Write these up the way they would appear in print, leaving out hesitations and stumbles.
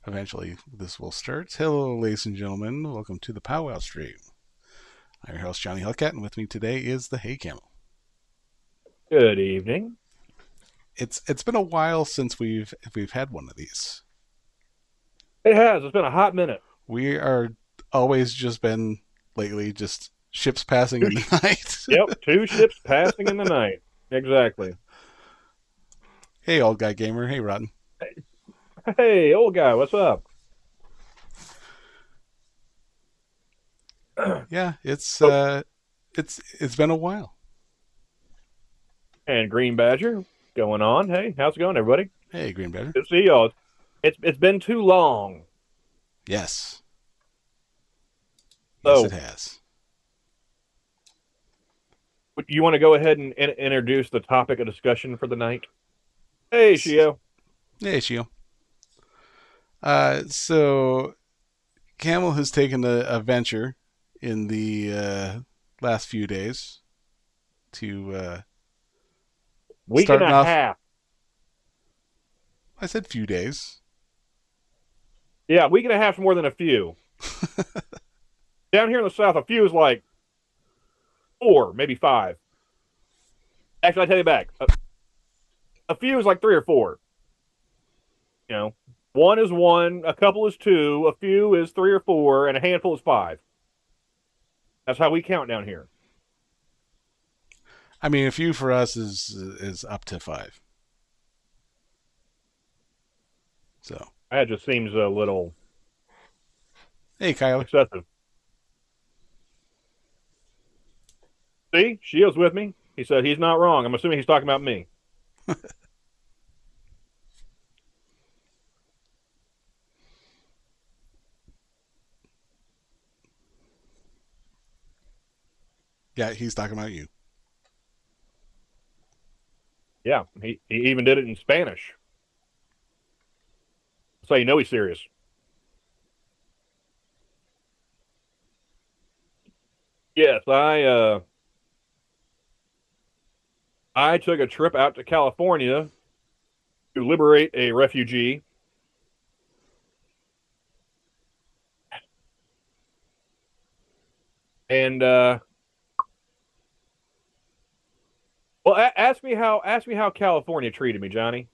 Eventually, this will start. Hello, ladies and gentlemen. Welcome to the Pow-wow stream. I'm your host, Johnny Hellcat, and with me today is the Hey Camel. Good evening. It's been a while since we've had one of these. It has. It's been a hot minute. We are always just been lately just ships passing Two in sh- the night. yep, two ships passing in the night. Exactly. Hey, old guy gamer. Hey, Rotten. Hey, old guy, what's up? Yeah, it's Oh, uh, it's been a while. and Green Badger, going on? Hey, how's it going, everybody? Hey, Green Badger. Good to see y'all. It's been too long. Yes, yes, it So, has. you want to go ahead and introduce the topic of discussion for the night? Hey, Shio. Hey, Shio. So Camel has taken a venture in the last few days to Week and starting a off. half. I said few days. Yeah, week and a half's more than a few. Down here in the south, a few is like four, maybe five. Actually, I take it back. A few is like three or four. You know, one is one, a couple is two, a few is three or four, and a handful is five. That's how we count down here. I mean, a few for us is up to five. So, That just seems a little hey, Kyler. excessive. See, Shio's with me. He said he's not wrong. I'm assuming he's talking about me. Yeah, he's talking about you. Yeah, he even did it in Spanish. So you know he's serious. Yes, I took a trip out to California to liberate a refugee. And well, ask me how California treated me, Johnny.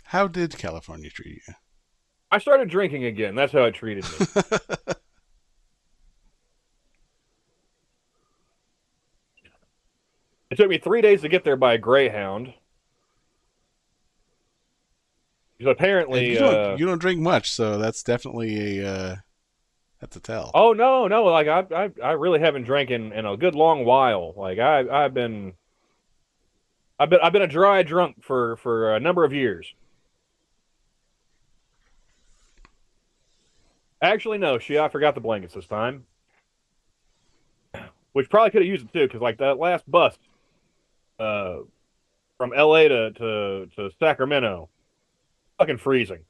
How did California treat you? I started drinking again. That's how it treated me. It took me 3 days to get there by a Greyhound. Because And apparently, you don't drink much, so that's definitely that's a tell. oh no, no, like I really haven't drank in a good long while. Like I've been a dry drunk for a number of years. Actually, no, I forgot the blankets this time, which probably could have used it too. Because like that last bus, uh, from L.A. to Sacramento, fucking freezing.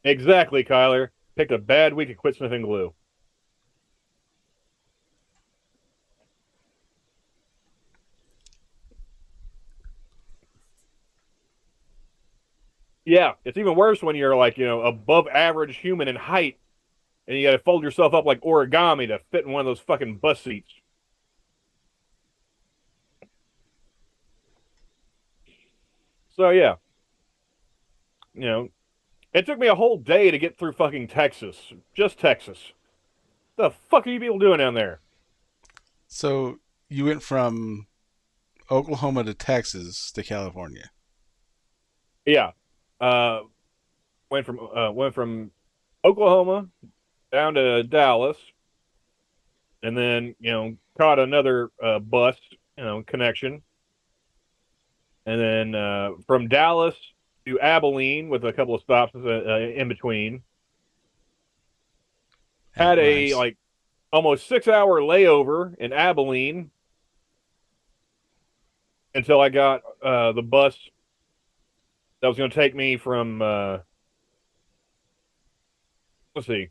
Exactly, Kyler. Picked a bad week to quit sniffing glue. Yeah, it's even worse when you're like, above average human in height and you got to fold yourself up like origami to fit in one of those fucking bus seats. So, yeah, you know, it took me a whole day to get through fucking Texas. Just Texas. The fuck are you people doing down there? So you went from Oklahoma to Texas to California. Yeah. Uh, went from Oklahoma down to Dallas and then, caught another bus, connection. And then from Dallas to Abilene with a couple of stops in between. That Had a rhymes. like almost 6 hour layover in Abilene until I got the bus that was going to take me from let's see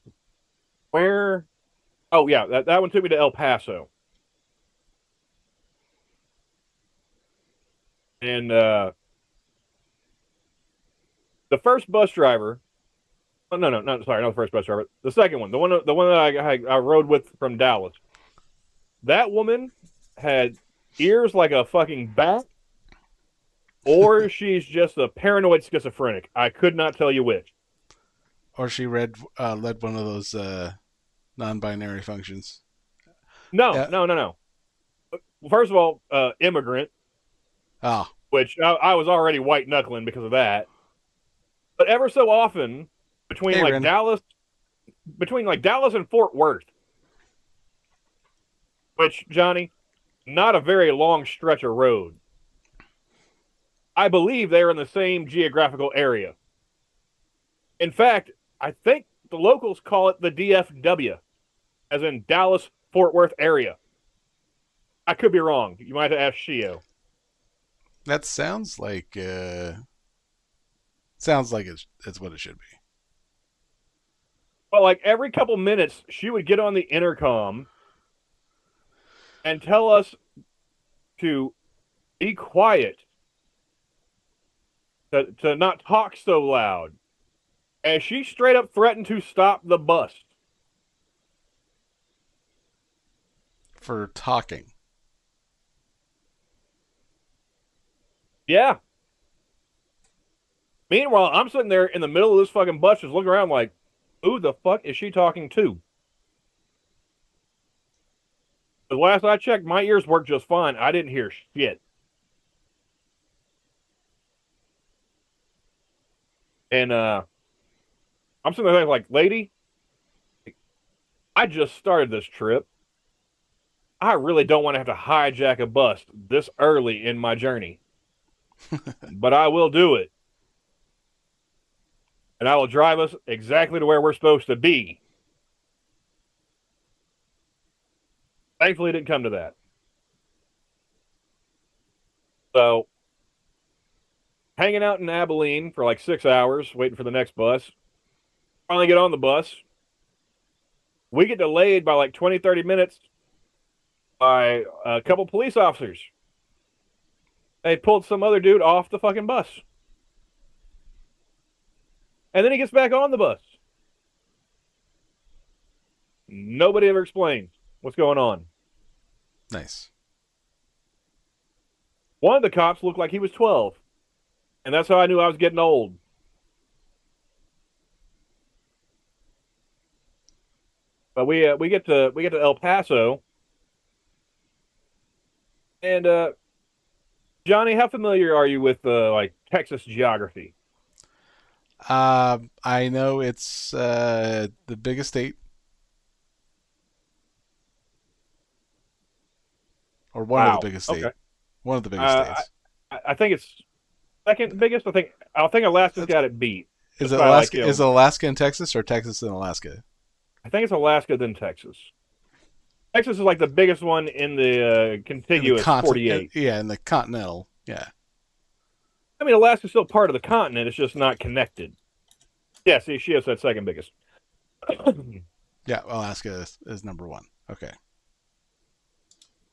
where. Oh yeah, that one took me to El Paso, and The first bus driver. Oh, no, sorry, not the first bus driver. The second one, the one that I rode with from Dallas. That woman had ears like a fucking bat, or she's just a paranoid schizophrenic. I could not tell you which. Or she led one of those non-binary functions. No, Yeah. no, no, no. Well, first of all, immigrant, Ah, which I was already white knuckling because of that. But ever so often, between like Aaron. Dallas, between like Dallas and Fort Worth, which Johnny, not a very long stretch of road. I believe they're in the same geographical area. In fact, I think the locals call it the DFW, as in Dallas Fort Worth area. I could be wrong. You might have asked Shio. That sounds like it's what it should be. But like every couple minutes, she would get on the intercom and tell us to be quiet, to not talk so loud. And she straight up threatened to stop the bus. For talking. Yeah. Meanwhile, I'm sitting there in the middle of this fucking bus just looking around like, who the fuck is she talking to? The last I checked, my ears worked just fine. I didn't hear shit. And I'm sitting there like, lady, I just started this trip. I really don't want to have to hijack a bus this early in my journey. But I will do it. And I will drive us exactly to where we're supposed to be. Thankfully, it didn't come to that. So, hanging out in Abilene for like 6 hours, waiting for the next bus. Finally get on the bus. We get delayed by like 20, 30 minutes by a couple police officers. They pulled some other dude off the fucking bus. And then he gets back on the bus. Nobody ever explains what's going on. Nice. One of the cops looked like he was 12. And that's how I knew I was getting old. But we get to El Paso. And Johnny, how familiar are you with like Texas geography? I know it's the biggest state, or one of the Wow. biggest Okay. state, one of the biggest Uh, states. I think it's second biggest. I think Alaska's That's, got it beat. is Just it by like Alaska? Is it Alaska and Texas, or Texas and Alaska? I think it's Alaska then Texas. Texas is like the biggest one in the In the contiguous continent, 48. yeah, in the continental, yeah. I mean, Alaska's still part of the continent. It's just not connected. Yeah, see, she has that second biggest. Yeah, Alaska is number one. Okay.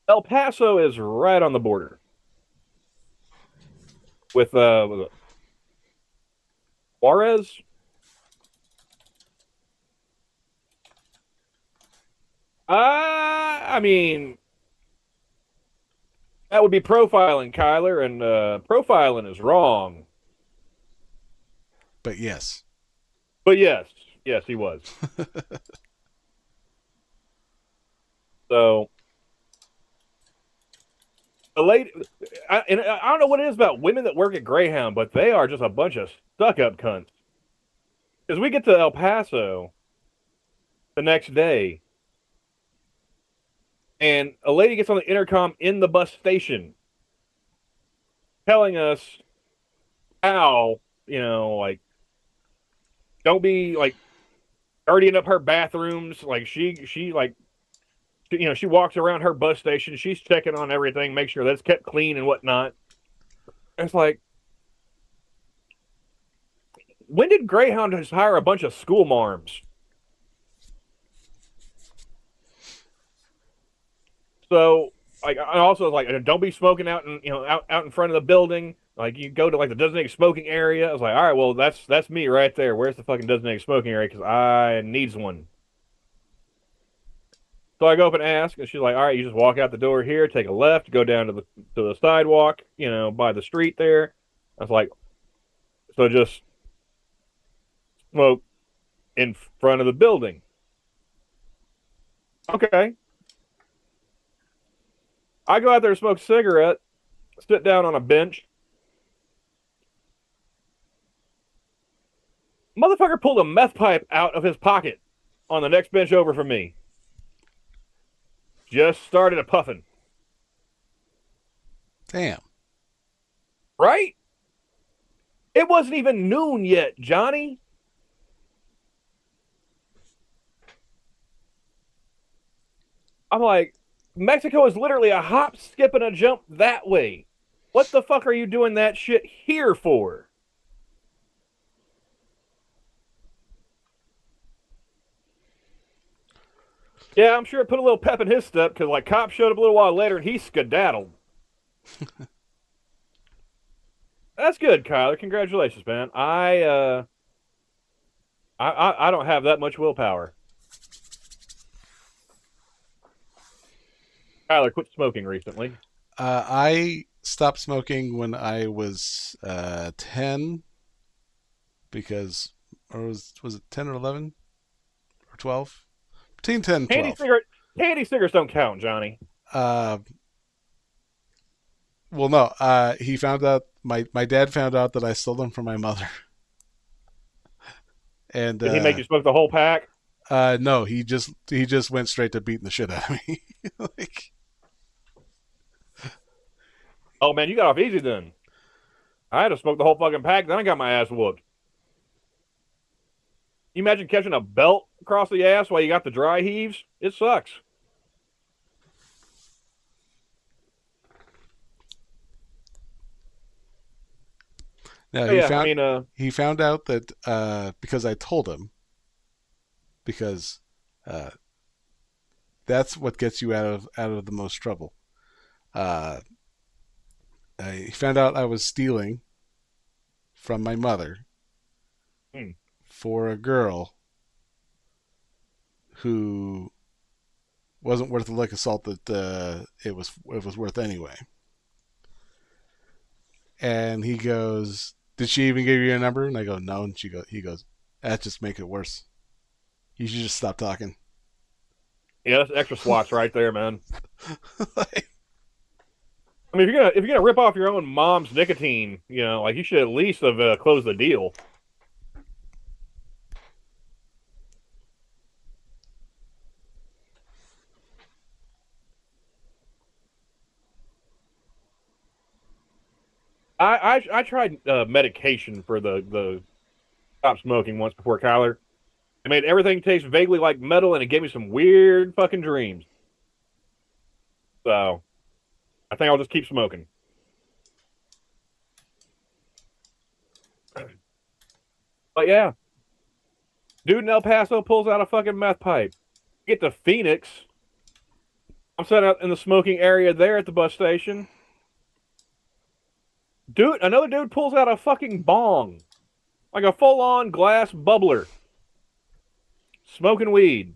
El Paso is right on the border with Juarez. I mean, that would be profiling, Kyler, and profiling is wrong. But yes. But yes, yes, he was. So the lady, and I don't know what it is about women that work at Greyhound, but they are just a bunch of stuck-up cunts. Because we get to El Paso the next day, and a lady gets on the intercom in the bus station, telling us how, like, don't be like dirtying up her bathrooms. Like she like, she walks around her bus station. She's checking on everything, make sure that's kept clean and whatnot. It's like, when did Greyhound just hire a bunch of school marms? So, like, I also was like, don't be smoking out in out in front of the building. Like you go to like the designated smoking area. I was like, all right, well that's me right there. Where's the fucking designated smoking area? Because I needs one. So I go up and ask, and she's like, all right, you just walk out the door here, take a left, go down to the sidewalk, by the street there. I was like, so just smoke in front of the building. Okay. I go out there to smoke a cigarette, sit down on a bench. Motherfucker pulled a meth pipe out of his pocket on the next bench over from me. Just started a puffing. Damn. Right? It wasn't even noon yet, Johnny. I'm like, Mexico is literally a hop, skip, and a jump that way. What the fuck are you doing that shit here for? Yeah, I'm sure it put a little pep in his step because like cops showed up a little while later and he skedaddled. That's good, Kyler. Congratulations, man. I don't have that much willpower. Kyler quit smoking recently. I stopped smoking when I was 10 because, or was it 10 or 11 or 12? Between 10 and Candy 12. cigarette, candy cigarettes don't count, Johnny. Uh, well, no. He found out. My dad found out that I stole them from my mother, and Did he make you smoke the whole pack? no, he just went straight to beating the shit out of me. Like, Oh man, you got off easy then. I had to smoke the whole fucking pack, then I got my ass whooped. You imagine catching a belt across the ass while you got the dry heaves? It sucks. no, Oh, yeah, I mean, he found out that because I told him because uh, that's what gets you out of the most trouble. Uh, he found out I was stealing from my mother hmm. for a girl who wasn't worth the lick of salt that it was worth anyway. And he goes, "Did she even give you a number?" And I go, "No." And he goes, "That just make it worse. You should just stop talking." Yeah, that's extra swats right there, man. Like, I mean, if you're gonna rip off your own mom's nicotine, like you should at least have closed the deal. I tried medication for the stop smoking once before Kyler. It made everything taste vaguely like metal, and it gave me some weird fucking dreams. So I think I'll just keep smoking. But yeah, dude in El Paso pulls out a fucking meth pipe. Get to Phoenix. I'm set out in the smoking area there at the bus station. Dude, another dude pulls out a fucking bong, like a full-on glass bubbler, smoking weed.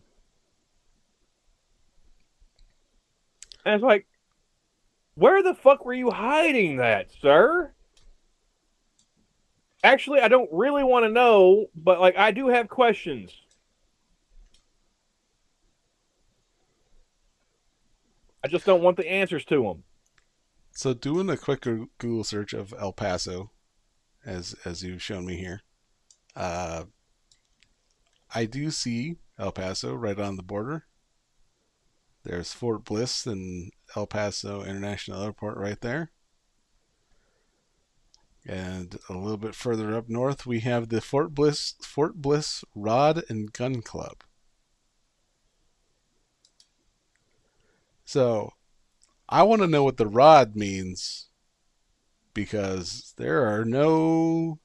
And it's like, where the fuck were you hiding that, sir? Actually, I don't really want to know, but like I do have questions. I just don't want the answers to them. so doing a quick Google search of El Paso, as you've shown me here, uh, I do see El Paso right on the border. There's Fort Bliss and El Paso International Airport right there. And a little bit further up north, we have the Fort Bliss Rod and Gun Club. So I want to know what the rod means because there are no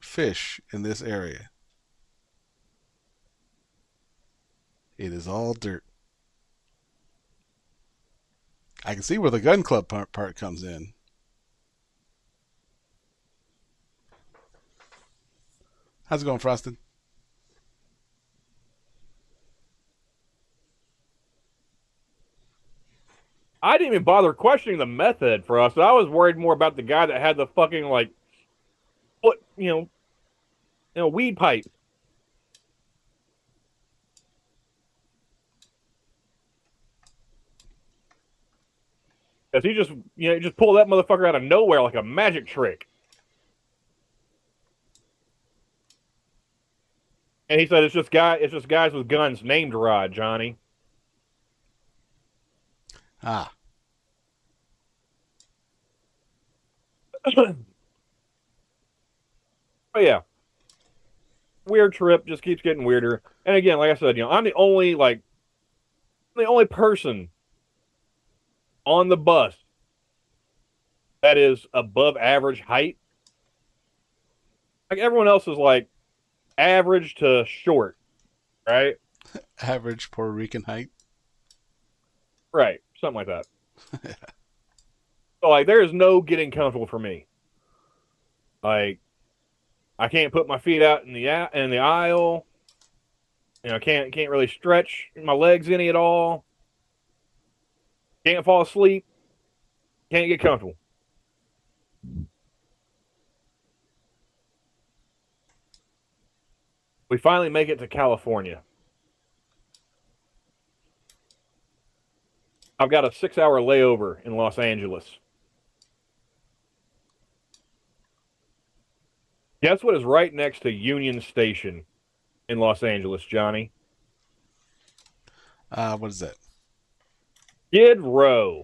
fish in this area. It is all dirt. I can see where the gun club part comes in. How's it going, Frosted? I didn't even bother questioning the method for us. I was worried more about the guy that had the fucking like, what weed pipe. Because he just pulled that motherfucker out of nowhere like a magic trick. And he said it's just guys with guns named Rod, Johnny. Ah, Oh yeah, weird trip just keeps getting weirder. And again, like I said, I'm the only person on the bus that is above average height. Like everyone else is like average to short, right? average Puerto Rican height. Right, something like that. So like there is no getting comfortable for me. Like I can't put my feet out in the aisle. Can't really stretch my legs any at all. Can't fall asleep. Can't get comfortable. We finally make it to California. I've got a 6-hour layover in Los Angeles. Guess what is right next to Union Station in Los Angeles, Johnny? What is that? Skid Row.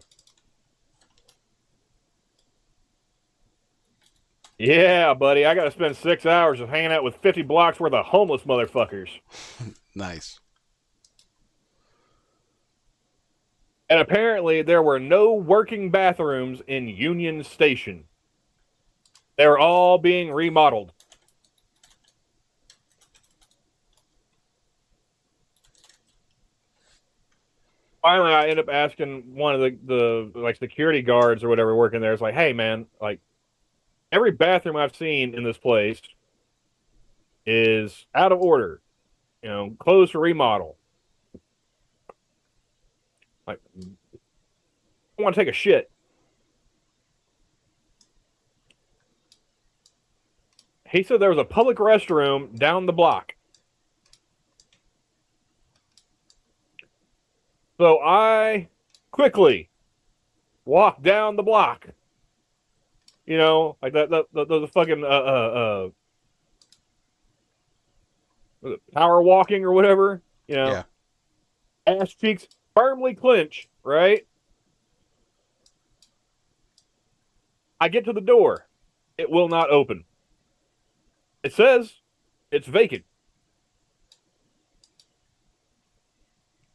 Yeah, buddy, I got to spend 6 hours just hanging out with 50 blocks worth of homeless motherfuckers. Nice. And apparently there were no working bathrooms in Union Station. They were all being remodeled. Finally, I end up asking one of the like security guards or whatever working there. It's like, hey man, like every bathroom I've seen in this place is out of order, closed for remodel. Like, I want to take a shit. He said there was a public restroom down the block. So I quickly walked down the block. Like the fucking power walking or whatever. Yeah. Ass cheeks firmly clenched, right? I get to the door. It will not open. It says it's vacant.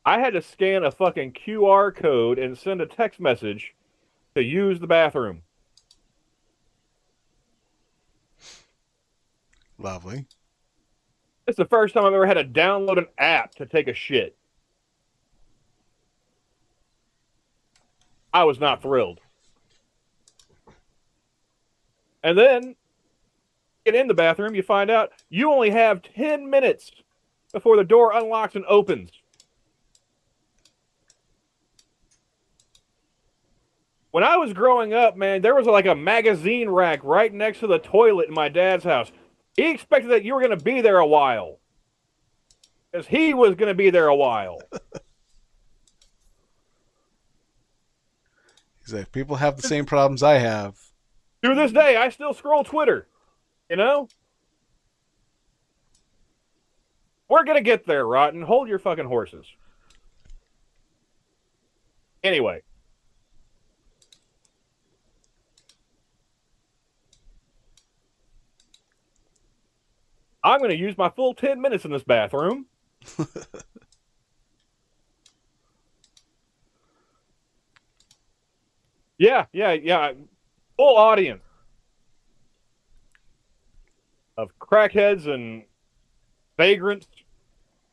I had to scan a fucking QR code and send a text message to use the bathroom. Lovely. It's the first time I've ever had to download an app to take a shit. I was not thrilled. And then, get in the bathroom, you find out you only have 10 minutes before the door unlocks and opens. When I was growing up, man, there was like a magazine rack right next to the toilet in my dad's house. He expected that you were going to be there a while. Because he was going to be there a while. He's like, people have the same problems I have. To this day, I still scroll Twitter. We're going to get there, Rotten. Hold your fucking horses. Anyway. I'm going to use my full 10 minutes in this bathroom. Yeah. Full audience of crackheads and vagrants.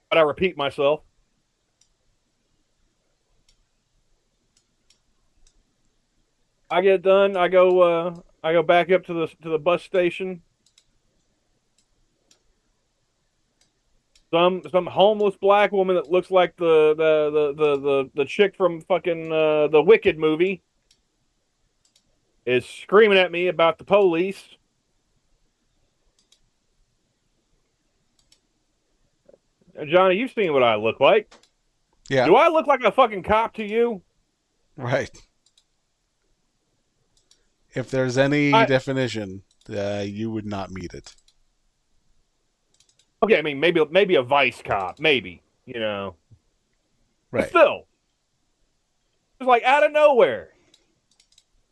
But I repeat myself. I get done. I go back up to the bus station. some homeless black woman that looks like the chick from fucking the Wicked movie is screaming at me about the police. Johnny, you've seen what I look like. Yeah, Do I look like a fucking cop to you? right. If there's any I definition, you would not meet it. Okay, I mean maybe a vice cop, maybe, but Right. still, it's like out of nowhere,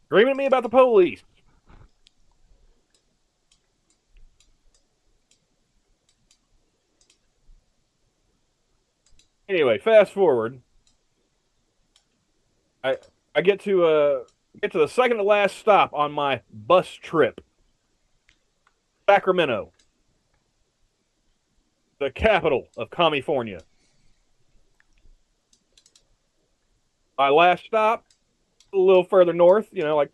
screaming at me about the police. Anyway, fast forward. I I get to the second to last stop on my bus trip. Sacramento, the capital of California. My last stop, a little further north, like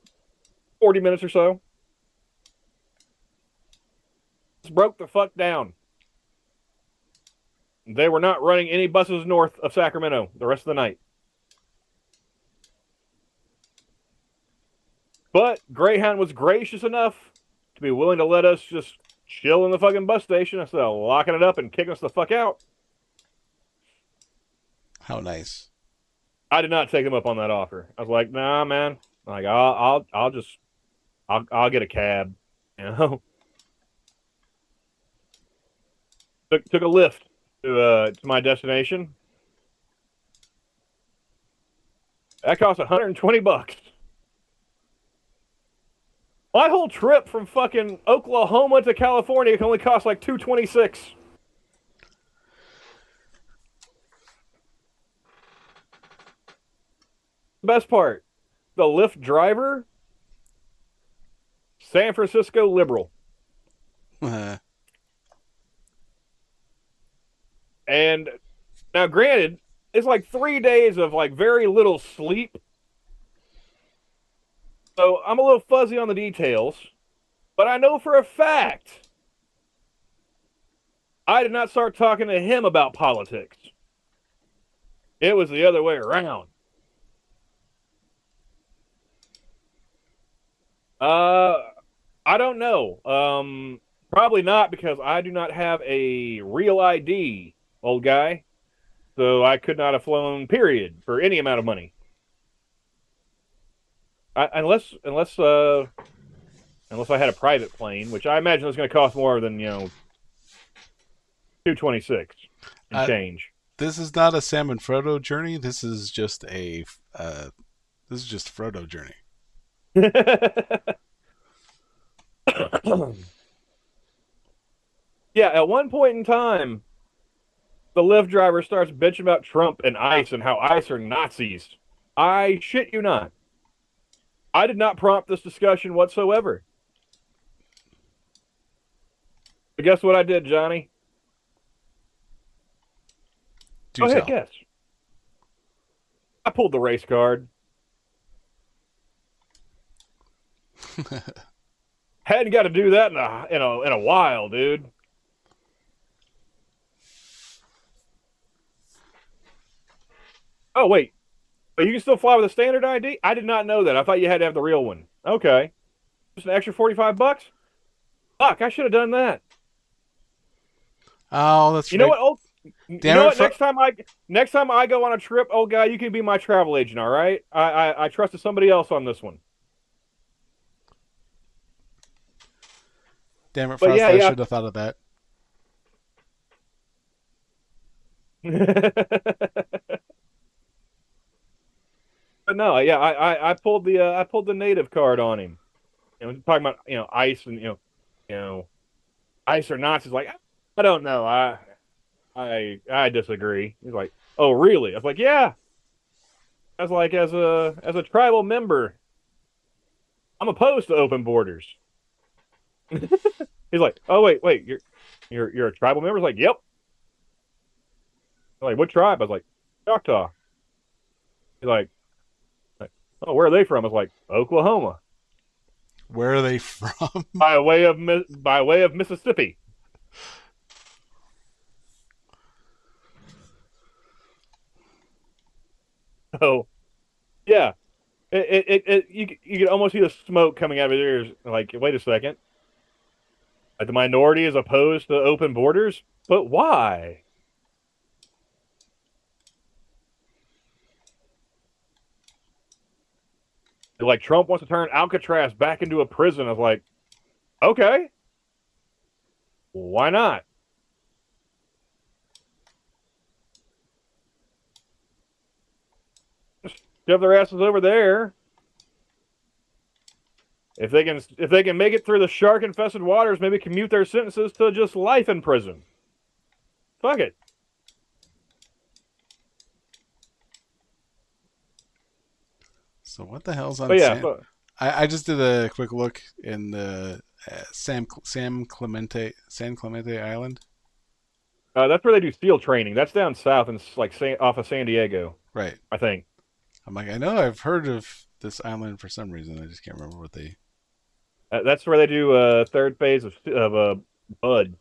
40 minutes or so. Just broke the fuck down. They were not running any buses north of Sacramento the rest of the night. But Greyhound was gracious enough to be willing to let us just chill in the fucking bus station instead of locking it up and kicking us the fuck out. How nice. I did not take him up on that offer. I was like, nah, man. Like, I'll get a cab. You know, took a lift to my destination. That cost $120. My whole trip from fucking Oklahoma to California can only cost like $226. Best part, the Lyft driver, San Francisco liberal. And now, granted, it's like 3 days of like very little sleep. So I'm a little fuzzy on the details, but I know for a fact I did not start talking to him about politics. It was the other way around. I don't know. Probably not because I do not have a real ID, old guy. So I could not have flown, period, for any amount of money. Unless I had a private plane, which I imagine is going to cost more than $226 and change. This is not a Sam and Frodo journey. This is just Frodo journey. Yeah, at one point in time, the Lyft driver starts bitching about Trump and ICE and how ICE are Nazis. I shit you not. I did not prompt this discussion whatsoever. But guess what I did, Johnny? Do Go ahead, tell. guess. I pulled the race card. Hadn't got to do that in a while, dude. Oh wait, but you can still fly with a standard ID? I did not know that. I thought you had to have the real one. Okay, just an extra $45. Fuck, I should have done that. Oh, that's You right. know what? Oh, you Damn know it, what? Next time I go on a trip, old guy, you can be my travel agent. All right? I trusted somebody else on this one. Damn it, But Frost. yeah, I yeah. should have thought of that. But no, yeah, I pulled the native card on him. Talking about ICE and ICE or Nazis. Like, I don't know. I disagree. He's like, oh really? I was like, yeah. I was like, as a tribal member, I'm opposed to open borders. He's like, oh wait, you're a tribal member? I was like, yep. I'm like, what tribe? I was like, Choctaw. He's like, oh, where are they from? I was like, Oklahoma. Where are they from? By way of Mississippi. So yeah, you could almost see the smoke coming out of his ears. Like, wait a second, like the minority is opposed to open borders, but why? Like Trump wants to turn Alcatraz back into a prison. I was like, okay, why not? Just shove their asses over there. If they can make it through the shark infested waters, maybe commute their sentences to just life in prison. Fuck it. So what the hell's But on yeah, San? I just did a quick look in the San Clemente Island. that's where they do SEAL training. That's down south and like off of San Diego, Right. I think. I'm like, I know I've heard of this island for some reason. I just can't remember what they. That's where they do third phase of Bud.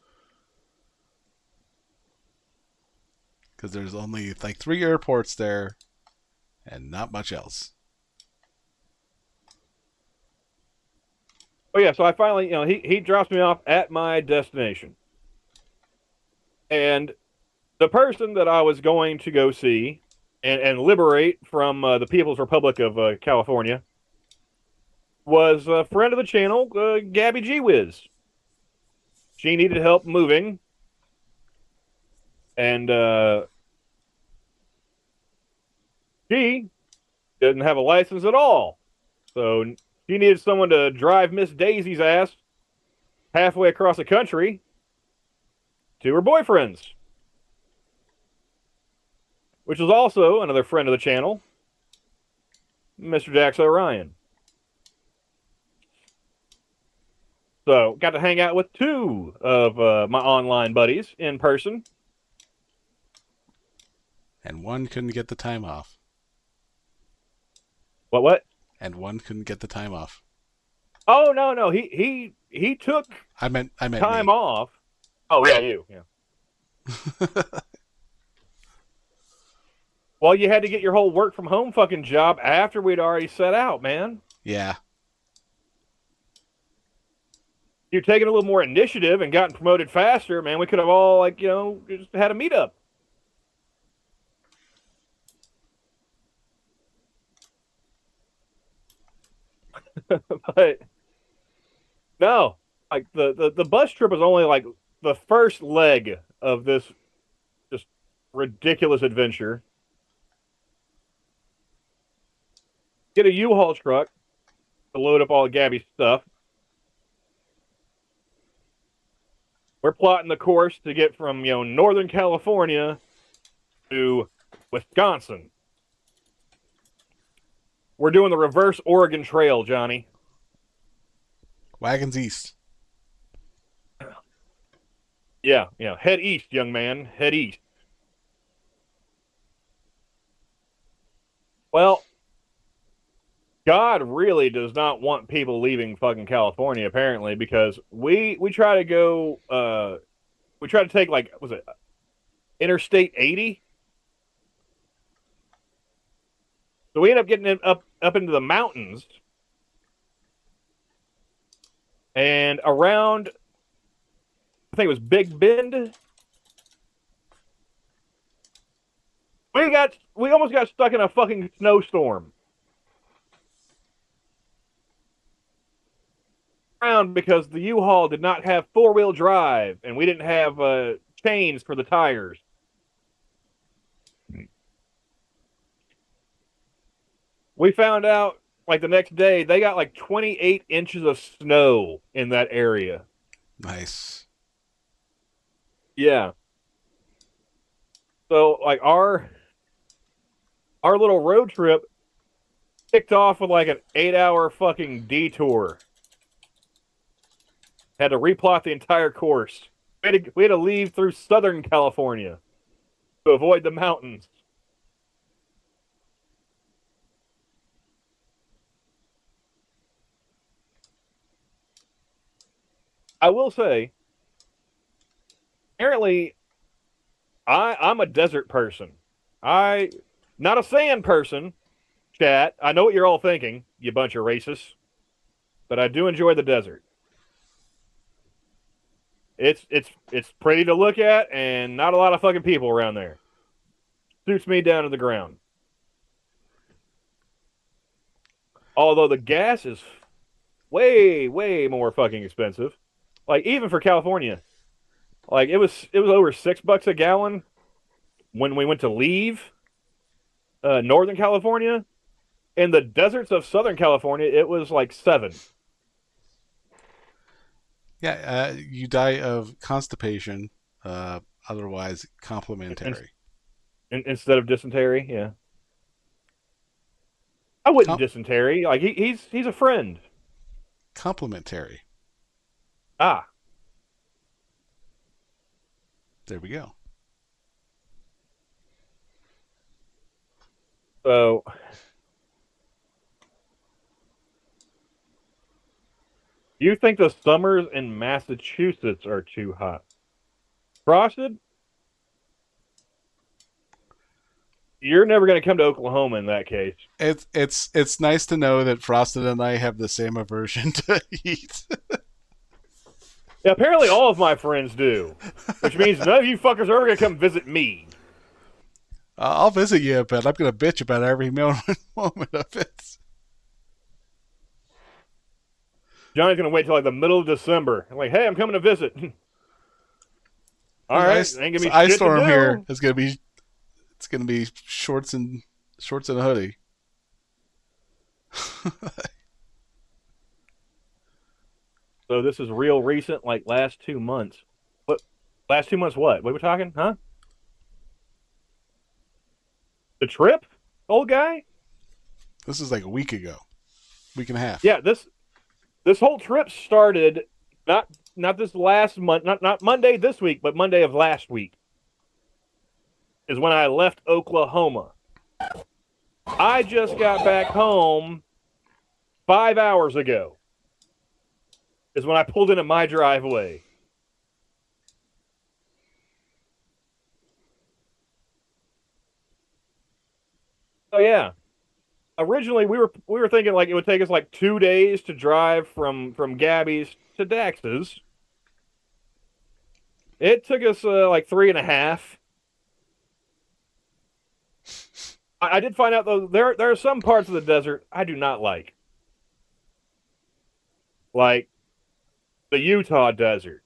Because there's only like 3 airports there, and not much else. Oh yeah, so I finally, he drops me off at my destination, and the person that I was going to go see and liberate from the People's Republic of California was a friend of the channel, Gabby G Wiz. She needed help moving, and she didn't have a license at all. So she needed someone to drive Miss Daisy's ass halfway across the country to her boyfriend's, which is also another friend of the channel, Mr. Jax O'Ryan. So got to hang out with 2 of my online buddies in person. And one couldn't get the time off. What? And one couldn't get the time off. Oh no, he took I meant time me. off. Oh yeah, you. Yeah. Well, you had to get your whole work from home fucking job after we'd already set out, man. Yeah. You'd taken a little more initiative and gotten promoted faster, man. We could have all just had a meetup. But no, like the bus trip was only like the first leg of this just ridiculous adventure. Get a U-Haul truck to load up all of Gabby's stuff. We're plotting the course to get from Northern California to Wisconsin. We're doing the reverse Oregon Trail, Johnny. Wagons east. Yeah, head east, young man. Head east. Well, God really does not want people leaving fucking California, apparently, because we try to go we try to take, like, was it Interstate 80? So we end up getting it up into the mountains and around, I think it was Big Bend. We almost got stuck in a fucking snowstorm. Around because the U-Haul did not have 4-wheel drive and we didn't have chains for the tires. We found out like the next day they got like 28 inches of snow in that area. Nice. Yeah. So like our little road trip kicked off with like an 8-hour fucking detour. Had to replot the entire course. We had to leave through Southern California to avoid the mountains. I will say, apparently, I'm a desert person. I Not a sand person, chat. I know what you're all thinking, you bunch of racists, but I do enjoy the desert. It's pretty to look at, and not a lot of fucking people around there. Suits me down to the ground. Although the gas is way, way more fucking expensive. Like even for California. Like it was over $6 a gallon when we went to leave Northern California. In the deserts of Southern California, it was like 7. Yeah, you die of constipation, otherwise In, complimentary. instead of dysentery. Yeah, I wouldn't Com- dysentery. Like he's a friend. Complimentary. Ah, There we go. so you think the summers in Massachusetts are too hot? Frosted? You're never going to come to Oklahoma in that case. It's nice to know that Frosted and I have the same aversion to heat. Yeah, apparently all of my friends do, which means none of you fuckers are ever going to come visit me. I'll visit you, but I'm gonna bitch about every moment of it. Johnny's going to wait till like the middle of December. I'm like, hey, I'm coming to visit. All There's right, ice, ain't gonna be ice shit to storm here. do. It's gonna be shorts and a hoodie. So this is real recent, like last 2 months. What? Last 2 months? What? What are we talking? Huh? The trip, old guy? This is like a week ago, week and a half. Yeah. This whole trip started not this last month, not Monday this week, but Monday of last week is when I left Oklahoma. I just got back home 5 hours ago. Is when I pulled into my driveway. Oh yeah. Originally we were thinking like it would take us like 2 days to drive from Gabby's to Dax's. It took us like 3.5. I did find out though there are some parts of the desert I do not like the Utah desert.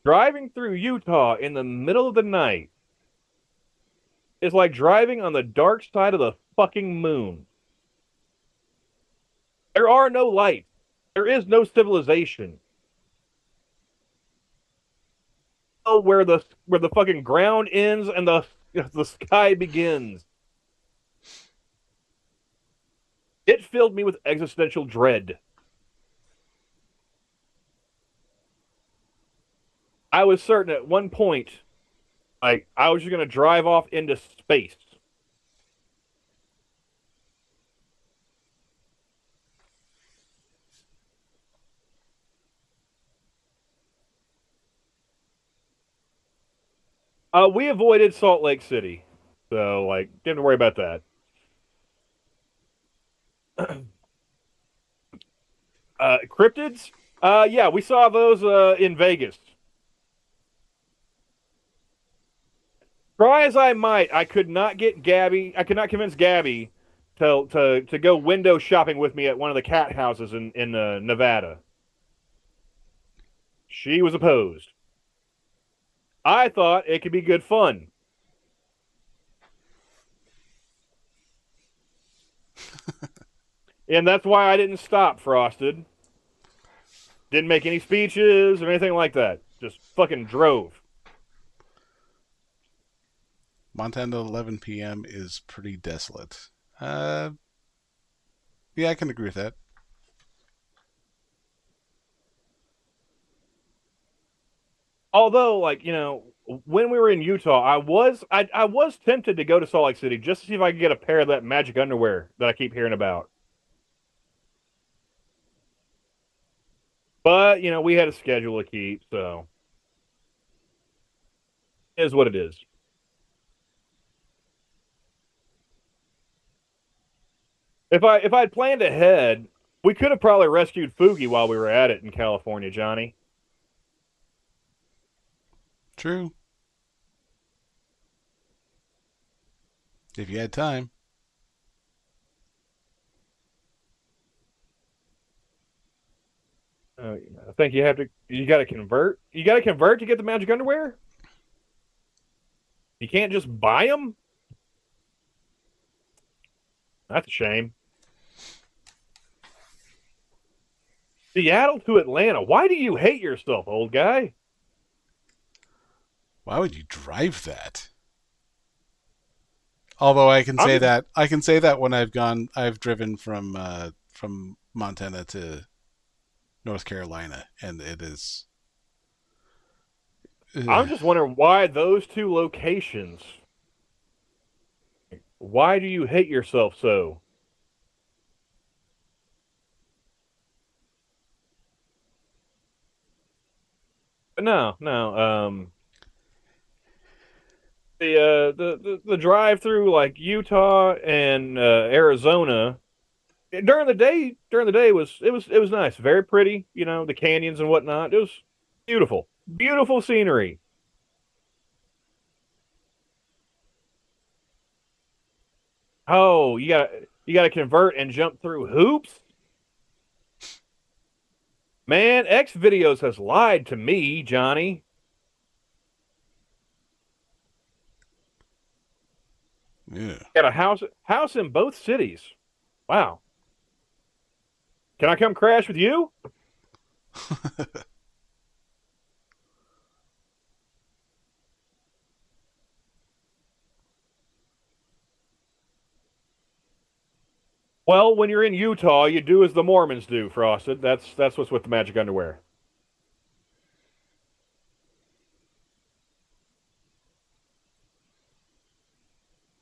Driving through Utah in the middle of the night is like driving on the dark side of the fucking moon. There are no lights. There is no civilization. Oh, where the fucking ground ends and the sky begins. It filled me with existential dread. I was certain at one point, like, I was just going to drive off into space. We avoided Salt Lake City. So, like, didn't worry about that. Cryptids? Yeah, we saw those in Vegas. Try as I might, I could not convince Gabby to go window shopping with me at one of the cat houses in Nevada. She was opposed. I thought it could be good fun. And that's why I didn't stop, Frosted. Didn't make any speeches or anything like that. Just fucking drove. Montana 11 p.m. is pretty desolate. Yeah, I can agree with that. Although, like, when we were in Utah, I was tempted to go to Salt Lake City just to see if I could get a pair of that magic underwear that I keep hearing about. But, we had a schedule to keep, so it is what it is. If I'd planned ahead, we could have probably rescued Fugi while we were at it in California, Johnny. True. If you had time. I think you got to convert. You got to convert to get the magic underwear. You can't just buy them. That's a shame. Seattle to Atlanta. Why do you hate yourself, old guy? Why would you drive that? Although I'm just, I can say that when I've driven from Montana to North Carolina, and it is. I'm just wondering why those two locations. Why do you hate yourself so? No, no. The drive through like Utah and Arizona during the day was nice, very pretty. You know, the canyons and whatnot. It was beautiful, beautiful scenery. Oh, you got to convert and jump through hoops. Man, X videos has lied to me, Johnny. Yeah. Got a house in both cities. Wow. Can I come crash with you? Well, when you're in Utah, you do as the Mormons do, Frosted. That's what's with the magic underwear.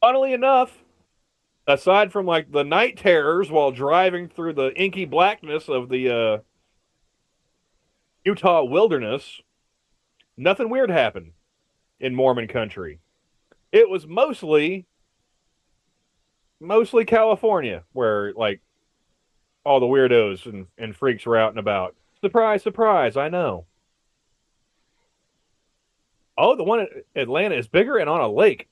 Funnily enough, aside from like the night terrors while driving through the inky blackness of the Utah wilderness, nothing weird happened in Mormon country. It was mostly California where like all the weirdos and freaks were out and about. Surprise, surprise, I know. Oh, the one in Atlanta is bigger and on a lake.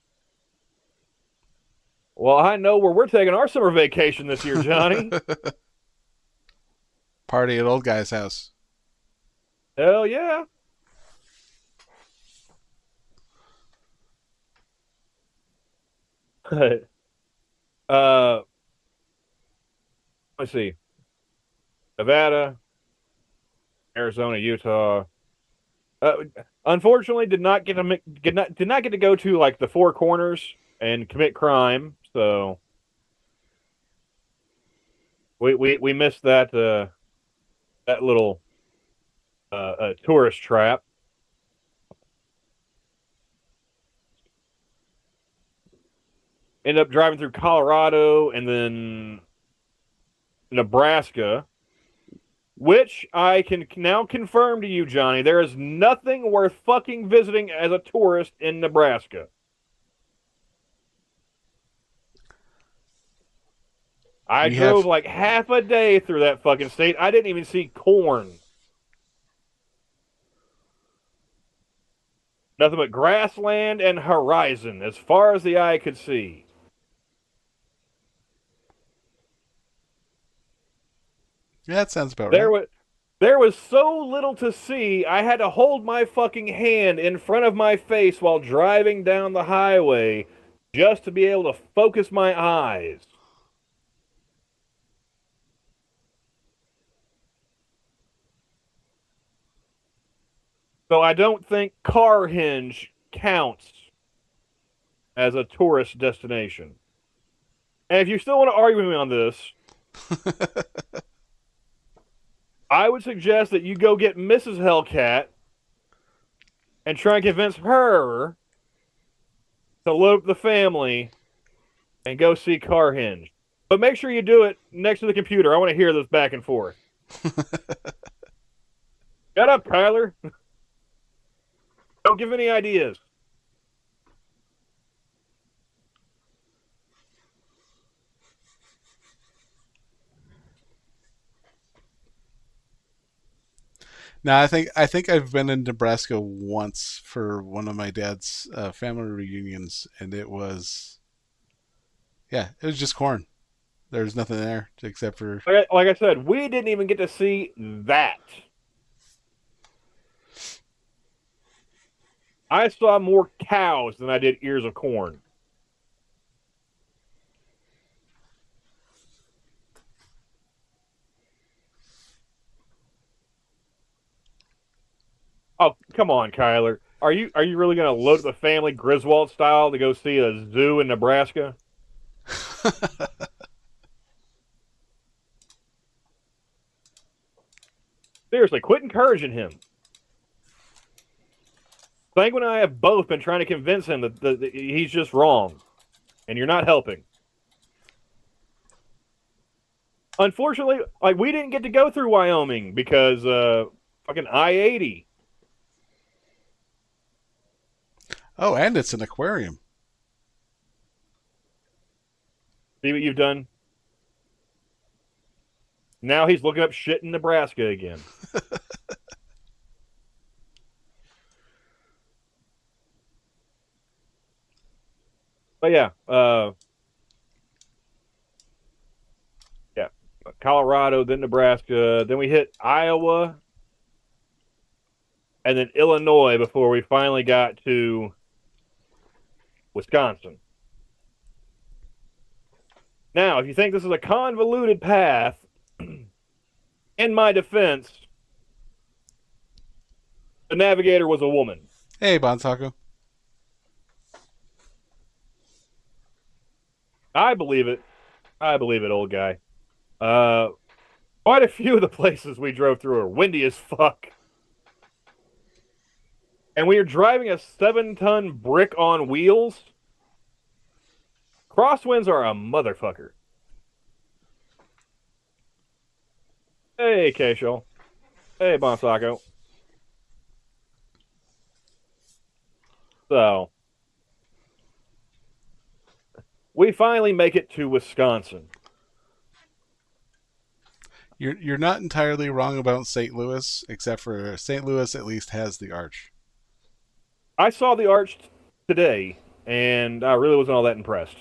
Well, I know where we're taking our summer vacation this year, Johnny. Party at old guy's house. Hell yeah. uh, let's see. Nevada, Arizona, Utah. Uh, unfortunately, did not get to go to like the Four Corners and commit crime. So we missed that little tourist trap. Ended up driving through Colorado and then Nebraska, which I can now confirm to you, Johnny. There is nothing worth fucking visiting as a tourist in Nebraska. I We drove have like half a day through that fucking state. I didn't even see corn. Nothing but grassland and horizon as far as the eye could see. yeah, that sounds about There right. was there was so little to see. I had to hold my fucking hand in front of my face while driving down the highway just to be able to focus my eyes. So I don't think Carhenge counts as a tourist destination. And if you still want to argue with me on this, I would suggest that you go get Mrs. Hellcat and try and convince her to load up the family and go see Carhenge. But make sure you do it next to the computer. I want to hear this back and forth. Shut up, Tyler. Don't give any ideas. No, I think I've been in Nebraska once for one of my dad's family reunions, and it was just corn. There's nothing there except for. Like I said, we didn't even get to see that. I saw more cows than I did ears of corn. Oh, come on, Kyler. Are you really going to load the family Griswold style to go see a zoo in Nebraska? Seriously, quit encouraging him. Frank and I have both been trying to convince him that he's just wrong, and you're not helping. Unfortunately, like we didn't get to go through Wyoming because fucking I-80. Oh, and it's an aquarium. See what you've done? Now he's looking up shit in Nebraska again. But yeah, Colorado, then Nebraska, then we hit Iowa, and then Illinois before we finally got to Wisconsin. Now, if you think this is a convoluted path, in my defense, the navigator was a woman. Hey, Bontaco. I believe it. I believe it, old guy. Quite a few of the places we drove through are windy as fuck. And when you're driving a 7-ton brick on wheels, crosswinds are a motherfucker. Hey, Keishel. Hey, Bonsaco. So, we finally make it to Wisconsin. You're not entirely wrong about St. Louis, except for St. Louis at least has the arch. I saw the arch today, and I really wasn't all that impressed.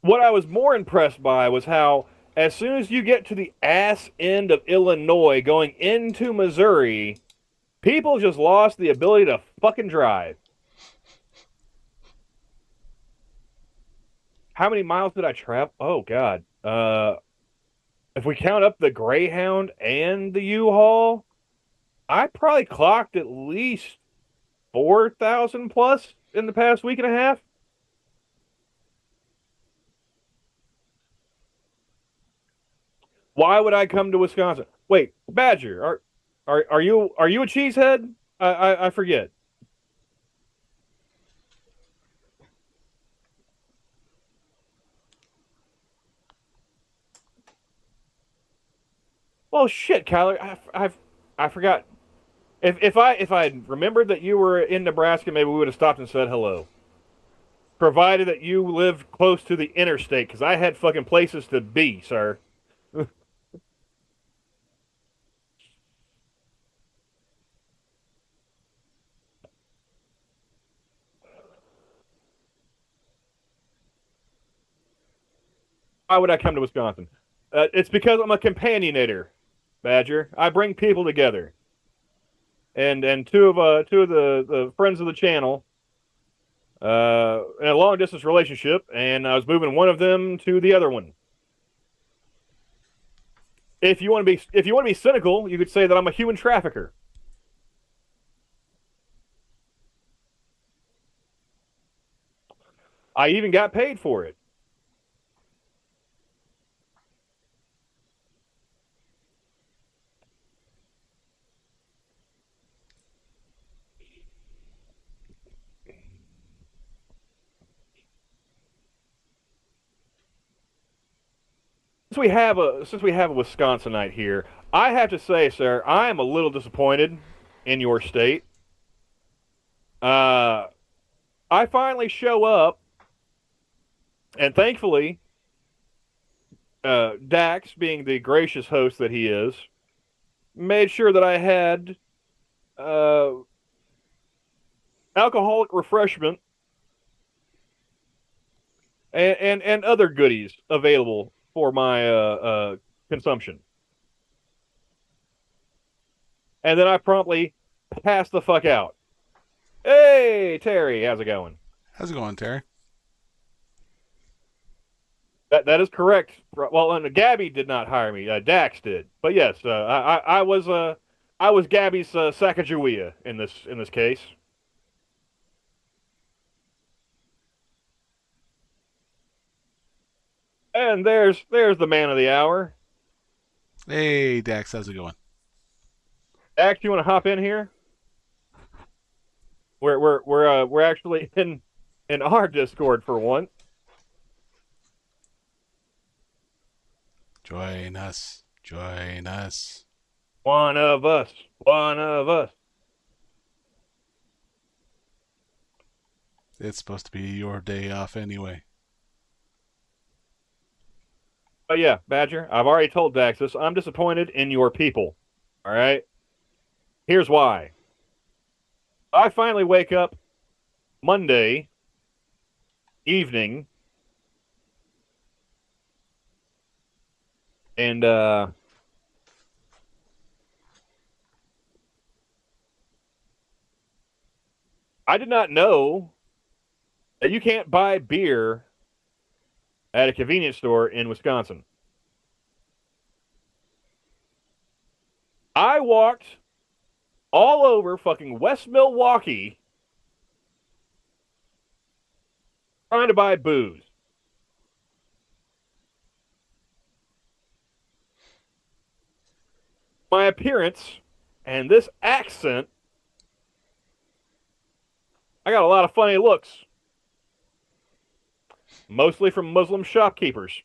What I was more impressed by was how, as soon as you get to the ass end of Illinois going into Missouri, people just lost the ability to fucking drive. How many miles did I travel? Oh, God. If we count up the Greyhound and the U-Haul, I probably clocked at least 4,000 plus in the past week and a half. Why would I come to Wisconsin? Wait, Badger, are you a cheesehead? I forget. Well, shit, Kyler, I forgot. If I remembered that you were in Nebraska, maybe we would have stopped and said hello. Provided that you lived close to the interstate, because I had fucking places to be, sir. Why would I come to Wisconsin? It's because I'm a companionator, Badger. I bring people together. And two of the friends of the channel, in a long distance relationship, and I was moving one of them to the other one. If you want to be cynical, you could say that I'm a human trafficker. I even got paid for it. Since we have a Wisconsinite here, I have to say, sir, I am a little disappointed in your state. I finally show up, and thankfully, Dax, being the gracious host that he is, made sure that I had uh, alcoholic refreshment and other goodies available for my consumption. And then I promptly passed the fuck out. Hey, Terry, how's it going? How's it going, Terry? That is correct. Well, and Gabby did not hire me. Dax did. But yes, I was Gabby's Sacagawea in this case. And there's the man of the hour. Hey, Dax, how's it going? Dax, you want to hop in here? We're actually in our Discord for once. Join us. Join us. One of us. One of us. It's supposed to be your day off anyway. But yeah, Badger, I've already told Dax this. I'm disappointed in your people. All right? Here's why. I finally wake up Monday evening and I did not know that you can't buy beer at a convenience store in Wisconsin. I walked all over fucking West Milwaukee trying to buy booze. My appearance and this accent, I got a lot of funny looks. Mostly from Muslim shopkeepers.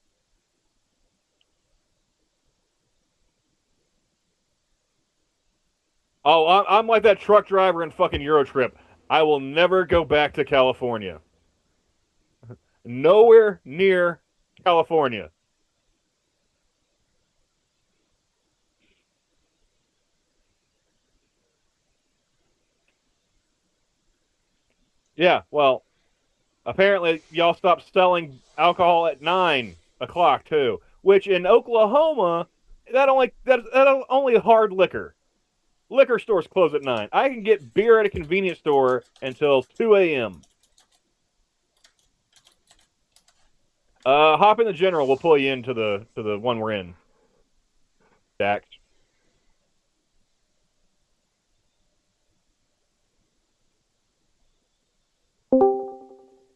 Oh, I'm like that truck driver in fucking Eurotrip. I will never go back to California. Nowhere near California. Yeah, well, apparently y'all stopped selling alcohol at 9 o'clock too, which in Oklahoma that only hard liquor. Liquor stores close at 9. I can get beer at a convenience store until 2 a.m. Hop in the general. We'll pull you into the one we're in. Dax.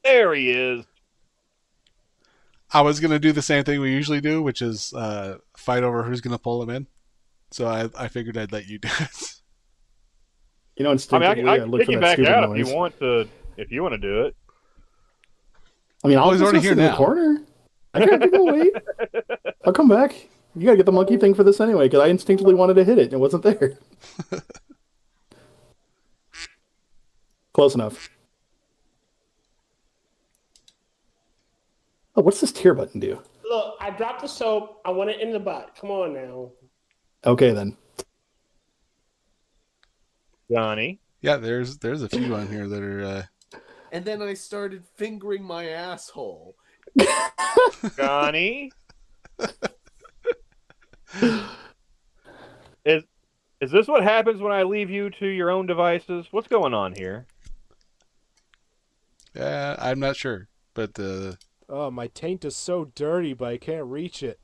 There he is. I was going to do the same thing we usually do, which is fight over who's going to pull him in. So I figured I'd let you do it. You know, I instinctively, mean, I I can look kick for you that back stupid out noise. if you want to do it. I mean, I'll he's just already sit here in the now. corner. I tried to go wait. I'll come back. You gotta get the monkey thing for this anyway, because I instinctively wanted to hit it and it wasn't there. Close enough. Oh, what's this tier button do? Look, I dropped the soap. I want it in the butt. Come on now. Okay, then. Johnny. Yeah, there's a few on here that are. And then I started fingering my asshole. Johnny. Is this what happens when I leave you to your own devices? What's going on here? I'm not sure, but Oh, my taint is so dirty, but I can't reach it.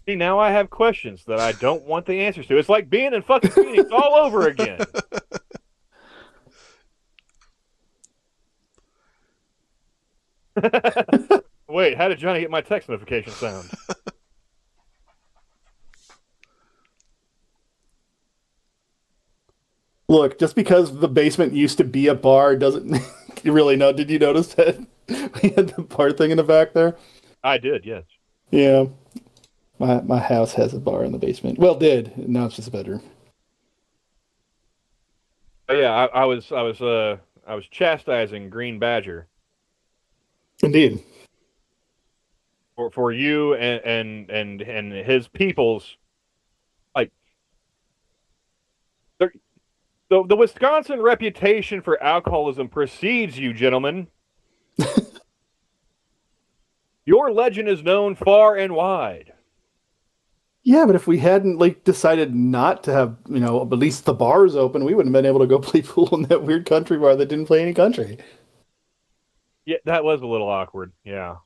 See, now I have questions that I don't want the answers to. It's like being in fucking Phoenix all over again. Wait, how did Johnny get my text notification sound? Look, just because the basement used to be a bar doesn't you really know. Did you notice that we had the bar thing in the back there? I did, yes. Yeah. My house has a bar in the basement. Well, did. Now it's just a bedroom. But yeah, I was chastising Green Badger. Indeed. For you and his peoples, like the Wisconsin reputation for alcoholism precedes you, gentlemen. Your legend is known far and wide. Yeah, but if we hadn't decided not to have, at least the bars open, we wouldn't have been able to go play pool in that weird country bar that didn't play any country. Yeah, that was a little awkward. Yeah.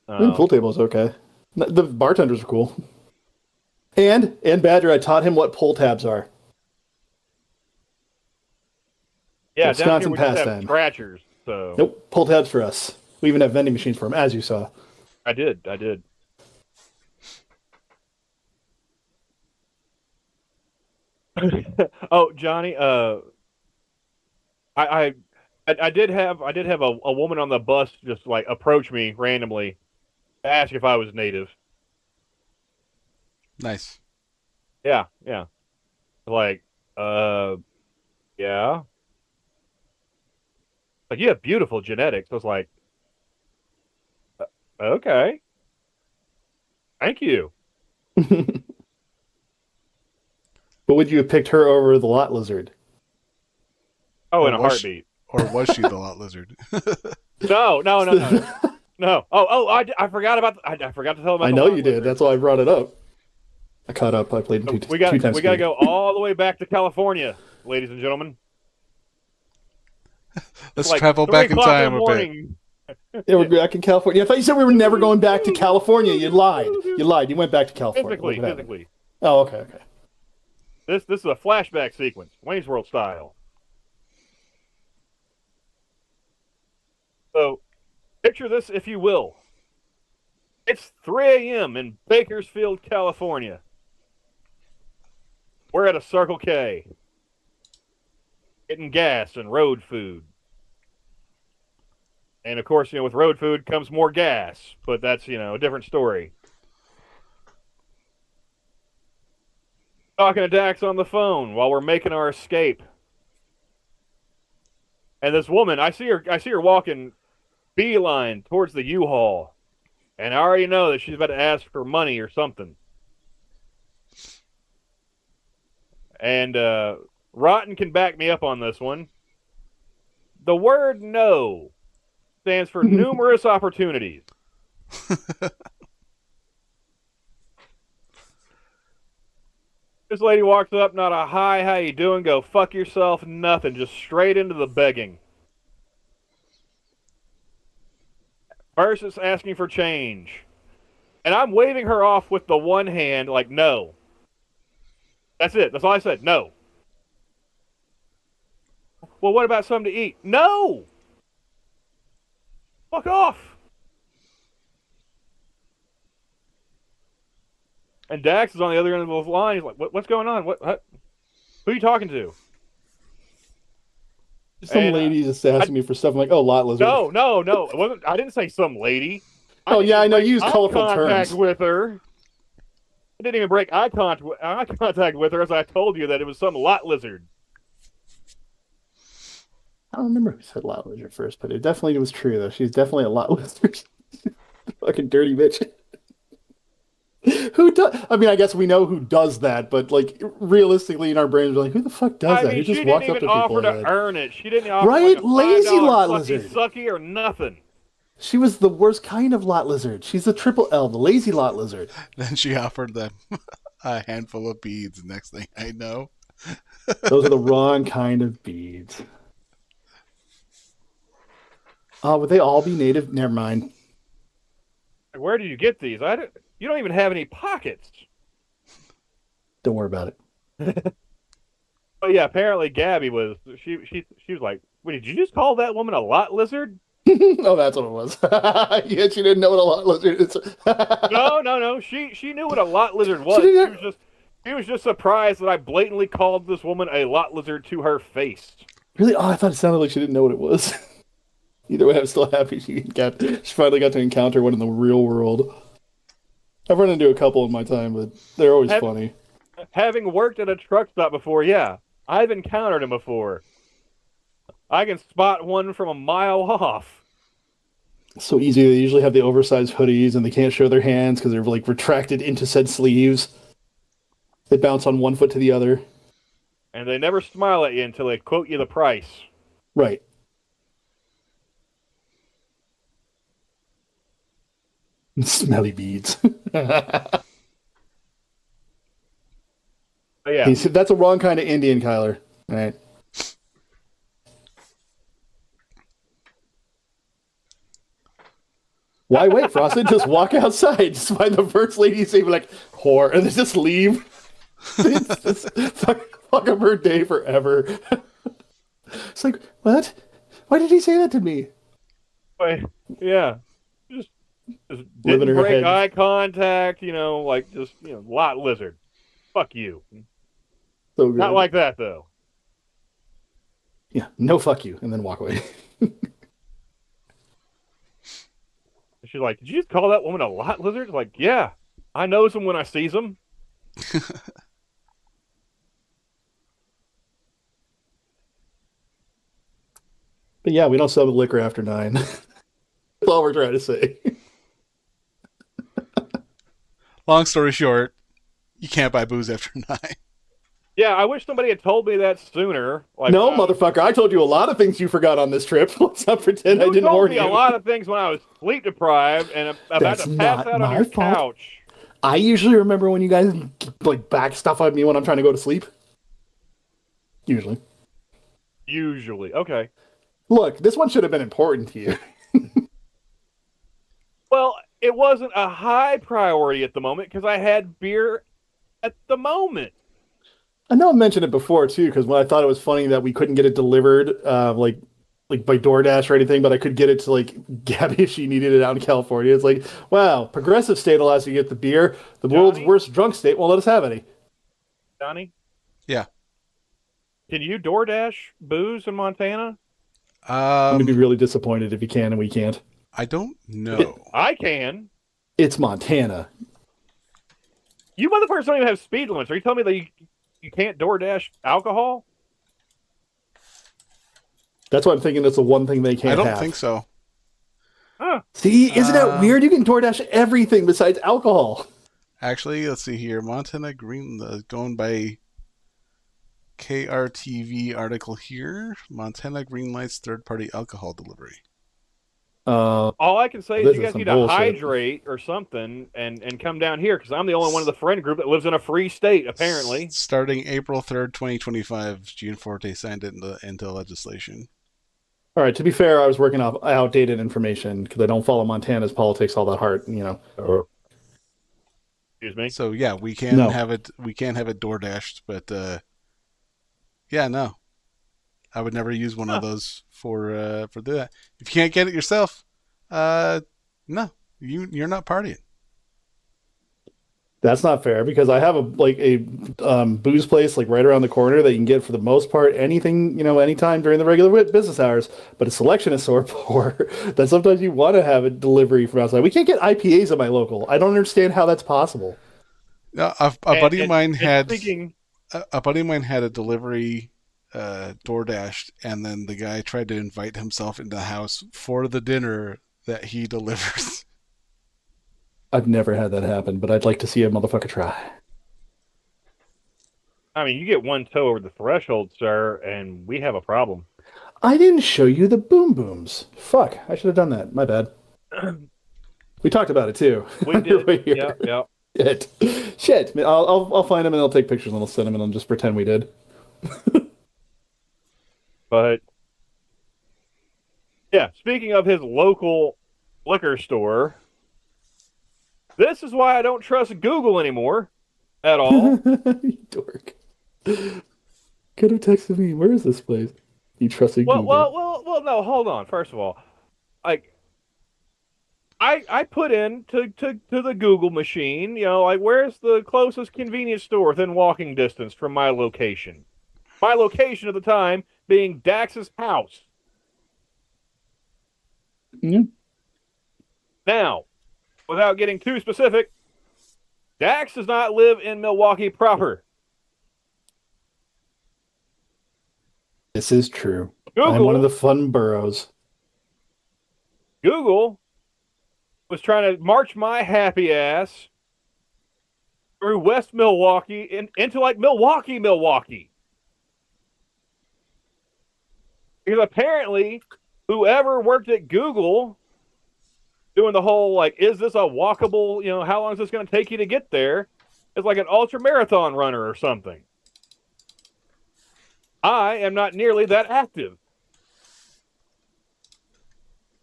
I mean, pool table was okay. The bartenders were cool. And Badger, I taught him what pull tabs are. Yeah, Wisconsin down here we just have pastime. scratchers. So Nope, pull tabs for us. We even have vending machines for them, as you saw. I did. Oh, Johnny, I did have a woman on the bus just like approach me randomly, to ask if I was native. Nice. Yeah. Like, yeah. Like, you have beautiful genetics. I was like, okay. Thank you. But would you have picked her over the lot lizard? Oh, in a was heartbeat. Or was she the lot lizard? No. No. I forgot about. I forgot to tell him. About I the know lot you lizard. did. That's why I brought it up. I caught up. I played two We got times. to go all the way back to California, ladies and gentlemen. Let's Like travel 3 back in o'clock time the a bit. morning. Yeah, we're back in California. I thought you said we were never going back to California. You lied. You went back to California. Physically. Oh, okay. This is a flashback sequence, Wayne's World style. So, picture this if you will. It's 3 a.m. in Bakersfield, California. We're at a Circle K. Getting gas and road food. And of course, with road food comes more gas, but that's, a different story. Talking to Dax on the phone while we're making our escape. And this woman, I see her walking beeline towards the U-Haul. And I already know that she's about to ask for money or something. And Rotten can back me up on this one. The word no stands for numerous opportunities. This lady walks up, not a hi, how you doing, go fuck yourself, nothing, just straight into the begging. First it's asking for change. And I'm waving her off with the one hand, like, no. That's it. That's all I said. No. Well, what about something to eat? No! Fuck off! And Dax is on the other end of the line. He's like, what's going on? What? Who are you talking to? Some lady just asking me for stuff. I'm like, oh, lot lizard. No. It wasn't. I didn't say some lady. Oh, yeah, I know. You use colorful contact terms. With her. I didn't even break eye contact with her, as I told you that it was some lot lizard. I don't remember who said lot lizard first, but it definitely was true, though. She's definitely a lot lizard. Fucking dirty bitch. Who does? I mean, I guess we know who does that, but realistically, in our brains, we're like, who the fuck does that? Who just she walks didn't up to even people? offer to earn it. She didn't offer right? like a Lazy $5 lot sucky lizard. Sucky or nothing. She was the worst kind of lot lizard. She's the triple L, the lazy lot lizard. Then she offered them a handful of beads. Next thing I know, Those are the wrong kind of beads. Oh, would they all be native? Never mind. Where did you get these? You don't even have any pockets. Don't worry about it. But yeah, apparently Gabby was. She was like, "Wait, did you just call that woman a lot lizard?" Oh, that's what it was. Yeah, she didn't know what a lot lizard is. No. She knew what a lot lizard was. She was just surprised that I blatantly called this woman a lot lizard to her face. Really? Oh, I thought it sounded like she didn't know what it was. Either way, I'm still happy she finally got to encounter one in the real world. I've run into a couple in my time, but they're always funny. Having worked at a truck stop before, yeah, I've encountered them before. I can spot one from a mile off. So easy. They usually have the oversized hoodies, and they can't show their hands because they're like retracted into said sleeves. They bounce on one foot to the other. And they never smile at you until they quote you the price. Right. Smelly beads. But yeah. That's a wrong kind of Indian, Kyler. All right. Why wait, Frosted? Just walk outside. Just find the first lady you see, be like, whore, and then just leave. It's just fuck up her day forever. It's like, what? Why did he say that to me? Wait, yeah. Just Living didn't her break head. eye contact, like just, lot lizard. Fuck you. So good. Not like that, though. Yeah, no fuck you, and then walk away. She's like, did you just call that woman a lot lizard? Like, yeah, I knows them when I sees them. But yeah, we don't sell the liquor after 9. That's all we're trying to say. Long story short, you can't buy booze after 9. Yeah, I wish somebody had told me that sooner. Like, No, motherfucker, I told you a lot of things you forgot on this trip. Let's not pretend I you didn't told warn me you. a lot of things when I was sleep deprived and about That's to pass not out on my your fault. couch. I usually remember when you guys like back stuff on me when I'm trying to go to sleep. Usually. Usually. Okay. Look, this one should have been important to you. Well, it wasn't a high priority at the moment because I had beer at the moment. I know I mentioned it before too, because when I thought it was funny that we couldn't get it delivered, like by DoorDash or anything, but I could get it to like Gabby if she needed it out in California. It's like, wow, progressive state allows you to get the beer. The world's worst drunk state won't let us have any. Johnny? Yeah. Can you DoorDash booze in Montana? I'm gonna be really disappointed if you can and we can't. I don't know. I can. It's Montana. You motherfuckers don't even have speed limits. Are you telling me that you can't DoorDash alcohol? That's why I'm thinking that's the one thing they can't I don't have. think so. Huh. See, isn't that weird? You can DoorDash everything besides alcohol. Actually, let's see here. Montana Green, going by KRTV article here. Montana green lights third-party alcohol delivery. All I can say This is you is guys some need to bullshit. hydrate or something and come down here because I'm the only one of the friend group that lives in a free state, apparently. Starting April 3rd, 2025, Gianforte signed it into legislation. All right, to be fair, I was working off outdated information because I don't follow Montana's politics all that hard, Excuse me. So yeah, we can No. have it. We can have it door dashed, but yeah, no, I would never use one of those for that. If you can't get it yourself, no, you're not partying. That's not fair because I have a booze place like right around the corner that you can get for the most part anything, anytime during the regular business hours. But the selection is so poor that sometimes you want to have a delivery from outside. We can't get IPAs at my local. I don't understand how that's possible. A buddy of mine had Speaking, a buddy of mine had a delivery door dashed, and then the guy tried to invite himself into the house for the dinner that he delivers. I've never had that happen, but I'd like to see a motherfucker try. I mean, you get one toe over the threshold, sir, and we have a problem. I didn't show you the boom booms. Fuck, I should have done that. My bad. We talked about it too. We did. Yeah. Shit. I'll find them and I'll take pictures and I'll send them and I'll just pretend we did. But yeah, speaking of his local liquor store, this is why I don't trust Google anymore at all. You dork. Could have texted me. Where is this place? You trusted Google. Well, no, hold on. First of all, like I put in to the Google machine, where's the closest convenience store within walking distance from my location? My location at the time being Dax's house. Yeah. Now, without getting too specific, Dax does not live in Milwaukee proper. This is true. Google, I'm one of the fun boroughs. Google was trying to march my happy ass through West Milwaukee into like Milwaukee. Because apparently, whoever worked at Google doing the whole, like, is this a walkable, how long is this going to take you to get there? It's like an ultra marathon runner or something. I am not nearly that active.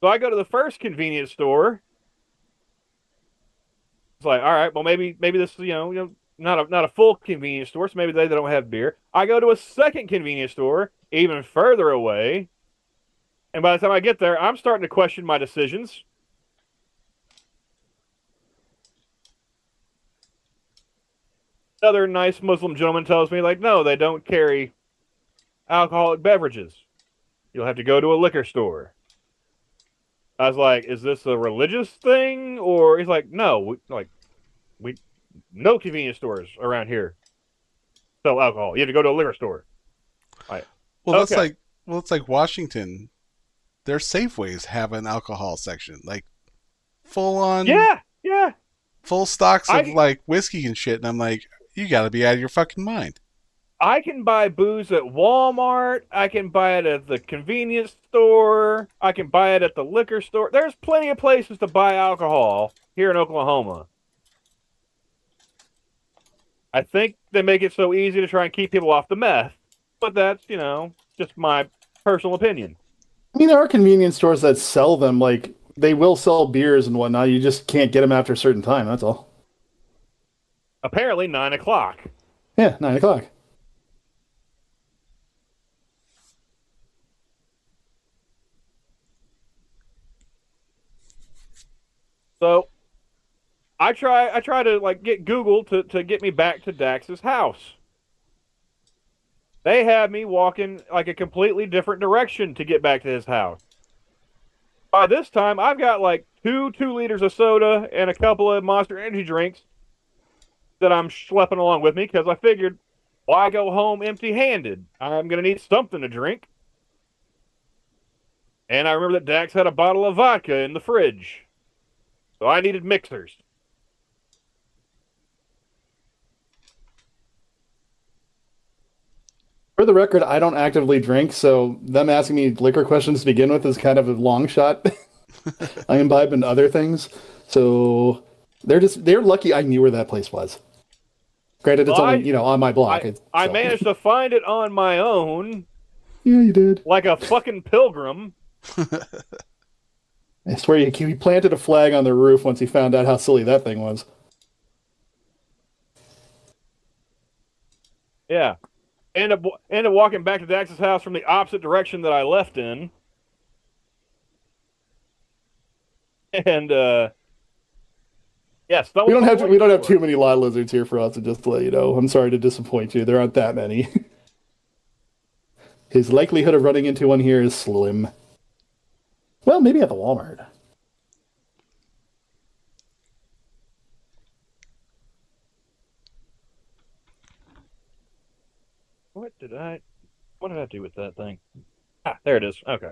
So I go to the first convenience store. It's like, all right, well, maybe this, not a full convenience store, so maybe they don't have beer. I go to a second convenience store, even further away, and by the time I get there, I'm starting to question my decisions. Another nice Muslim gentleman tells me, like, no, they don't carry alcoholic beverages. You'll have to go to a liquor store. I was like, is this a religious thing? Or he's like, no, no convenience stores around here sell alcohol. You have to go to a liquor store. Well, Okay. it's like Washington. Their Safeways have an alcohol section, like full on, Yeah. full stocks of I- like whiskey and shit. And I'm like, you got to be out of your fucking mind. I can buy booze at Walmart. I can buy it at the convenience store. I can buy it at the liquor store. There's plenty of places to buy alcohol here in Oklahoma. I think they make it so easy to try and keep people off the meth. But that's, just my personal opinion. I mean, there are convenience stores that sell them. Like, they will sell beers and whatnot. You just can't get them after a certain time. That's all. Apparently 9 o'clock. Yeah, 9 o'clock. So I try to like get Google to get me back to Dax's house. They have me walking like a completely different direction to get back to his house. By this time, I've got like 2 liters of soda and a couple of Monster Energy drinks that I'm schlepping along with me because I figured, why go home empty-handed? I'm going to need something to drink. And I remember that Dax had a bottle of vodka in the fridge. So I needed mixers. For the record, I don't actively drink, so them asking me liquor questions to begin with is kind of a long shot. I imbibe in other things, so they're lucky I knew where that place was. Granted, it's Well, only on my block. I So. managed to find it on my own, Yeah, you did. like a fucking pilgrim. I swear he planted a flag on the roof once he found out how silly that thing was. Yeah. Ended up walking back to Dax's house from the opposite direction that I left in. And yeah, We don't have too many lot lizards here for us to just let you know. I'm sorry to disappoint you. There aren't that many. His likelihood of running into one here is slim. Well, maybe at the Walmart. What did I do with that thing? Ah, there it is. Okay.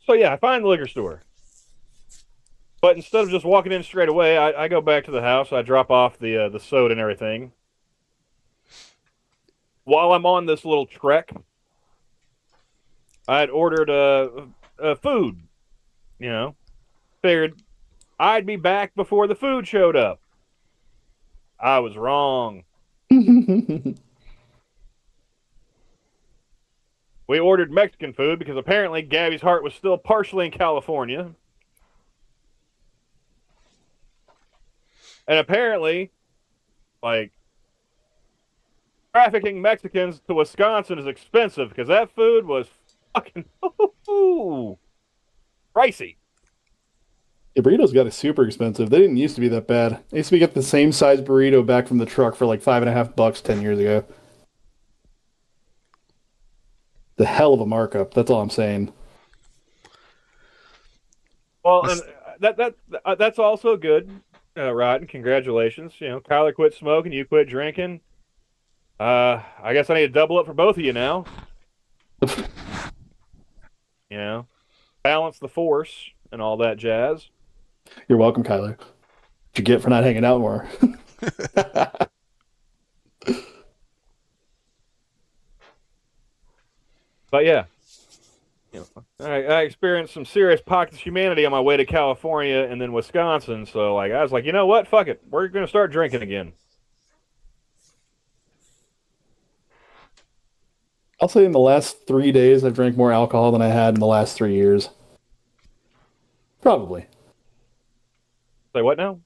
So yeah, I find the liquor store. But instead of just walking in straight away, I go back to the house. I drop off the soda and everything. While I'm on this little trek, I had ordered food. Figured I'd be back before the food showed up. I was wrong. We ordered Mexican food because apparently Gabby's heart was still partially in California. And apparently, like, trafficking Mexicans to Wisconsin is expensive because that food was fucking pricey. The burritos got it super expensive. They didn't used to be that bad. I used to get the same size burrito back from the truck for like $5.50 10 years ago. The hell of a markup. That's all I'm saying. Well, and that's also good, Rod, and congratulations. Kyler quit smoking, you quit drinking. I guess I need to double up for both of you now. Kyler balance the force and all that jazz. You're welcome, Kyler. What you get for not hanging out more. But yeah, I experienced some serious pockets of humanity on my way to California and then Wisconsin. So like, I was like, you know what? Fuck it. We're going to start drinking again. I'll say in the last 3 days, I've drank more alcohol than I had in the last 3 years. Probably. Say what now?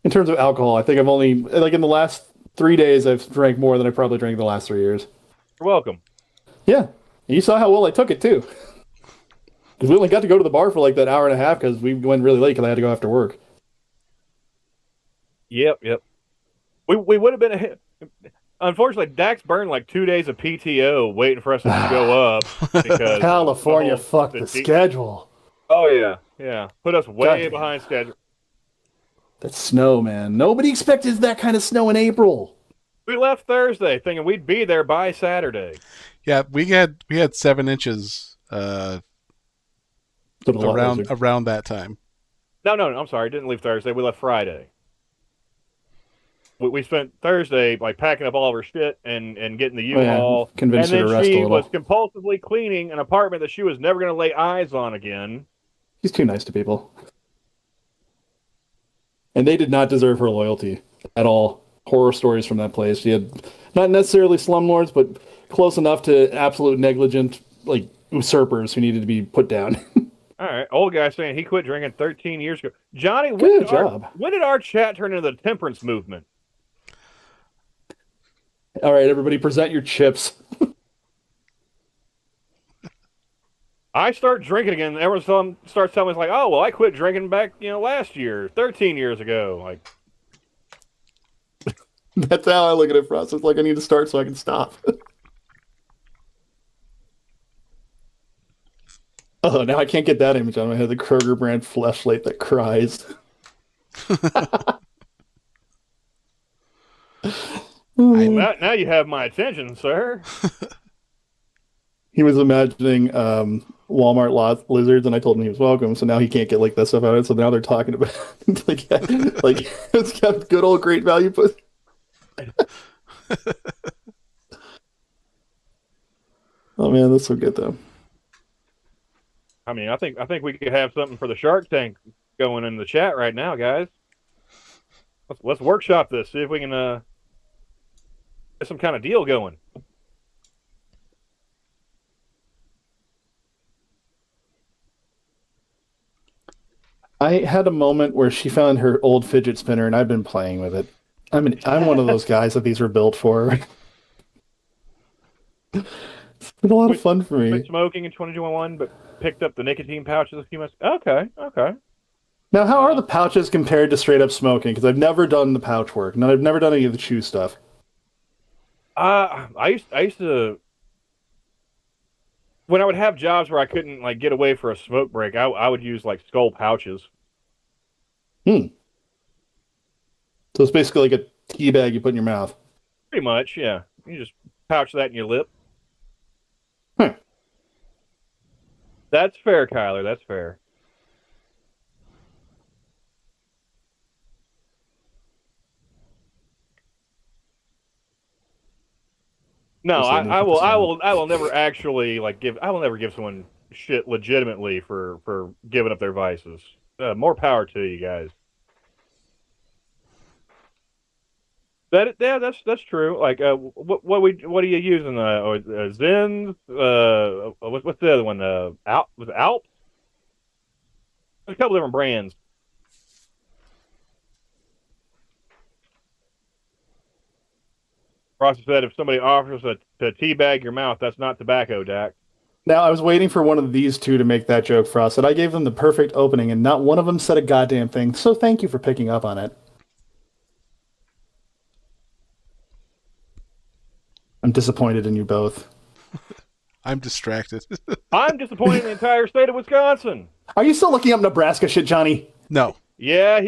In terms of alcohol, I think I've only, like in the last 3 days, I've drank more than I probably drank the last 3 years. You're welcome. Yeah. And you saw how well I took it, too. Because we only got to go to the bar for like that hour and a half because we went really late because I had to go after work. Yep. We would have been unfortunately, Dax burned like 2 days of PTO waiting for us to go up because California fucked the schedule. Oh yeah. Put us way behind schedule. That snow, man. Nobody expected that kind of snow in April. We left Thursday thinking we'd be there by Saturday. Yeah, we had 7 inches around that time. No, I'm sorry. Didn't leave Thursday. We left Friday. We spent Thursday like packing up all of her shit and getting the U-Haul. Convinced her to rest a she little. was compulsively cleaning an apartment that she was never going to lay eyes on again. She's too nice to people. And they did not deserve her loyalty at all. Horror stories from that place. She had not necessarily slumlords, but close enough to absolute negligent, like usurpers who needed to be put down. All right, old guy saying he quit drinking 13 years ago. Johnny, Good job. When did our chat turn into the temperance movement? All right, everybody, present your chips. I start drinking again. Everyone starts telling me, it's like, oh, well, I quit drinking back, last year, 13 years ago. Like, That's how I look at it, Frost. It's like I need to start so I can stop. Oh, now I can't get that image on my head. The Kroger brand fleshlight that cries. now you have my attention, sir. He was imagining Walmart lizards, and I told him he was welcome. So now he can't get like that stuff out of it. So now they're talking about like it's got good old great value, but oh man, this will get them. I mean, I think we could have something for the Shark Tank going in the chat right now, guys. Let's workshop this. See if we can get some kind of deal going. I had a moment where she found her old fidget spinner, and I've been playing with it. I'm one of those guys that these were built for. It's been a lot of fun for me. Quit smoking in 2021, but picked up the nicotine pouches a few months. Okay. Now, how are the pouches compared to straight up smoking? Because I've never done the pouch work. No, I've never done any of the chew stuff. I used to, when I would have jobs where I couldn't like get away for a smoke break, I would use like skull pouches. So it's basically like a tea bag you put in your mouth. Pretty much, yeah. You just pouch that in your lip. That's fair, Kyler. That's fair. No, I will never actually I will never give someone shit legitimately for giving up their vices. More power to you guys. That's true. Like, what are you using? Zen? What's the other one? Was it Alp? There's a couple different brands. Frosty said, if somebody offers to teabag your mouth, that's not tobacco, Dak. Now, I was waiting for one of these two to make that joke, Frost, and I gave them the perfect opening, and not one of them said a goddamn thing, so thank you for picking up on it. I'm disappointed in you both. I'm distracted. I'm disappointed in the entire state of Wisconsin. Are you still looking up Nebraska shit, Johnny? No. Yeah,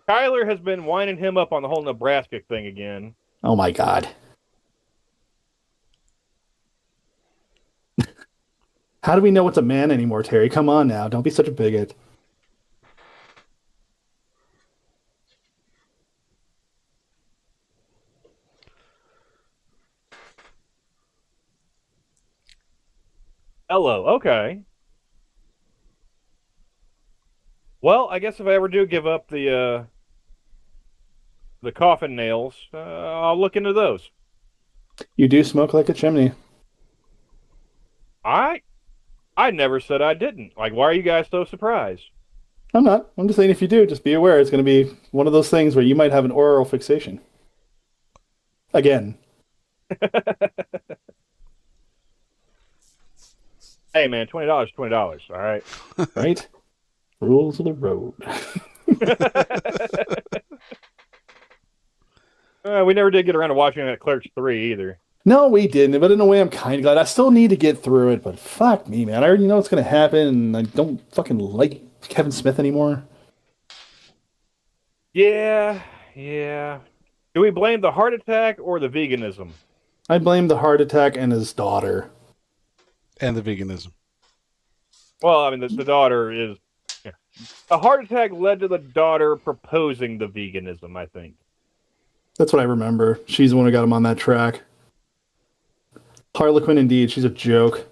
Kyler has been winding him up on the whole Nebraska thing again. Oh my god. How do we know what's a man anymore, Terry? Come on now. Don't be such a bigot. Hello. Okay. Well, I guess if I ever do give up the coffin nails, I'll look into those. You do smoke like a chimney. I never said I didn't. Like, why are you guys so surprised? I'm not. I'm just saying if you do, just be aware it's going to be one of those things where you might have an oral fixation. Again. Hey, man, $20, $20. All right. Right? Rules of the road. We never did get around to watching that Clerks 3 either. No, we didn't, but in a way I'm kind of glad. I still need to get through it, but fuck me, man. I already know what's going to happen, and I don't fucking like Kevin Smith anymore. Yeah, yeah. Do we blame the heart attack or the veganism? I blame the heart attack and his daughter. And the veganism. Well, I mean, the daughter is... Yeah. A heart attack led to the daughter proposing the veganism, I think. That's what I remember. She's the one who got him on that track. Harlequin, indeed. She's a joke.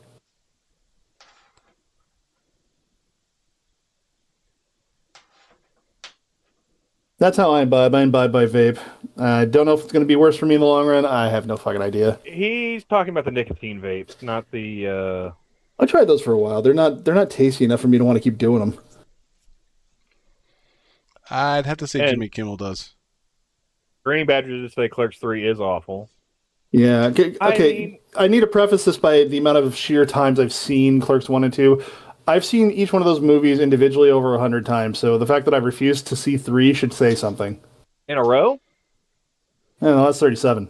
That's how I imbibe. I imbibe by vape. I don't know if it's going to be worse for me in the long run. I have no fucking idea. He's talking about the nicotine vapes, not the... I tried those for a while. They're not tasty enough for me to want to keep doing them. I'd have to say Jimmy Kimmel does. Green Badgers just say Clerks 3 is awful. Yeah. Okay. I need to preface this by the amount of sheer times I've seen Clerks 1 and 2. I've seen each one of those movies individually over 100 times, so the fact that I've refused to see 3 should say something. In a row? I don't know, that's 37.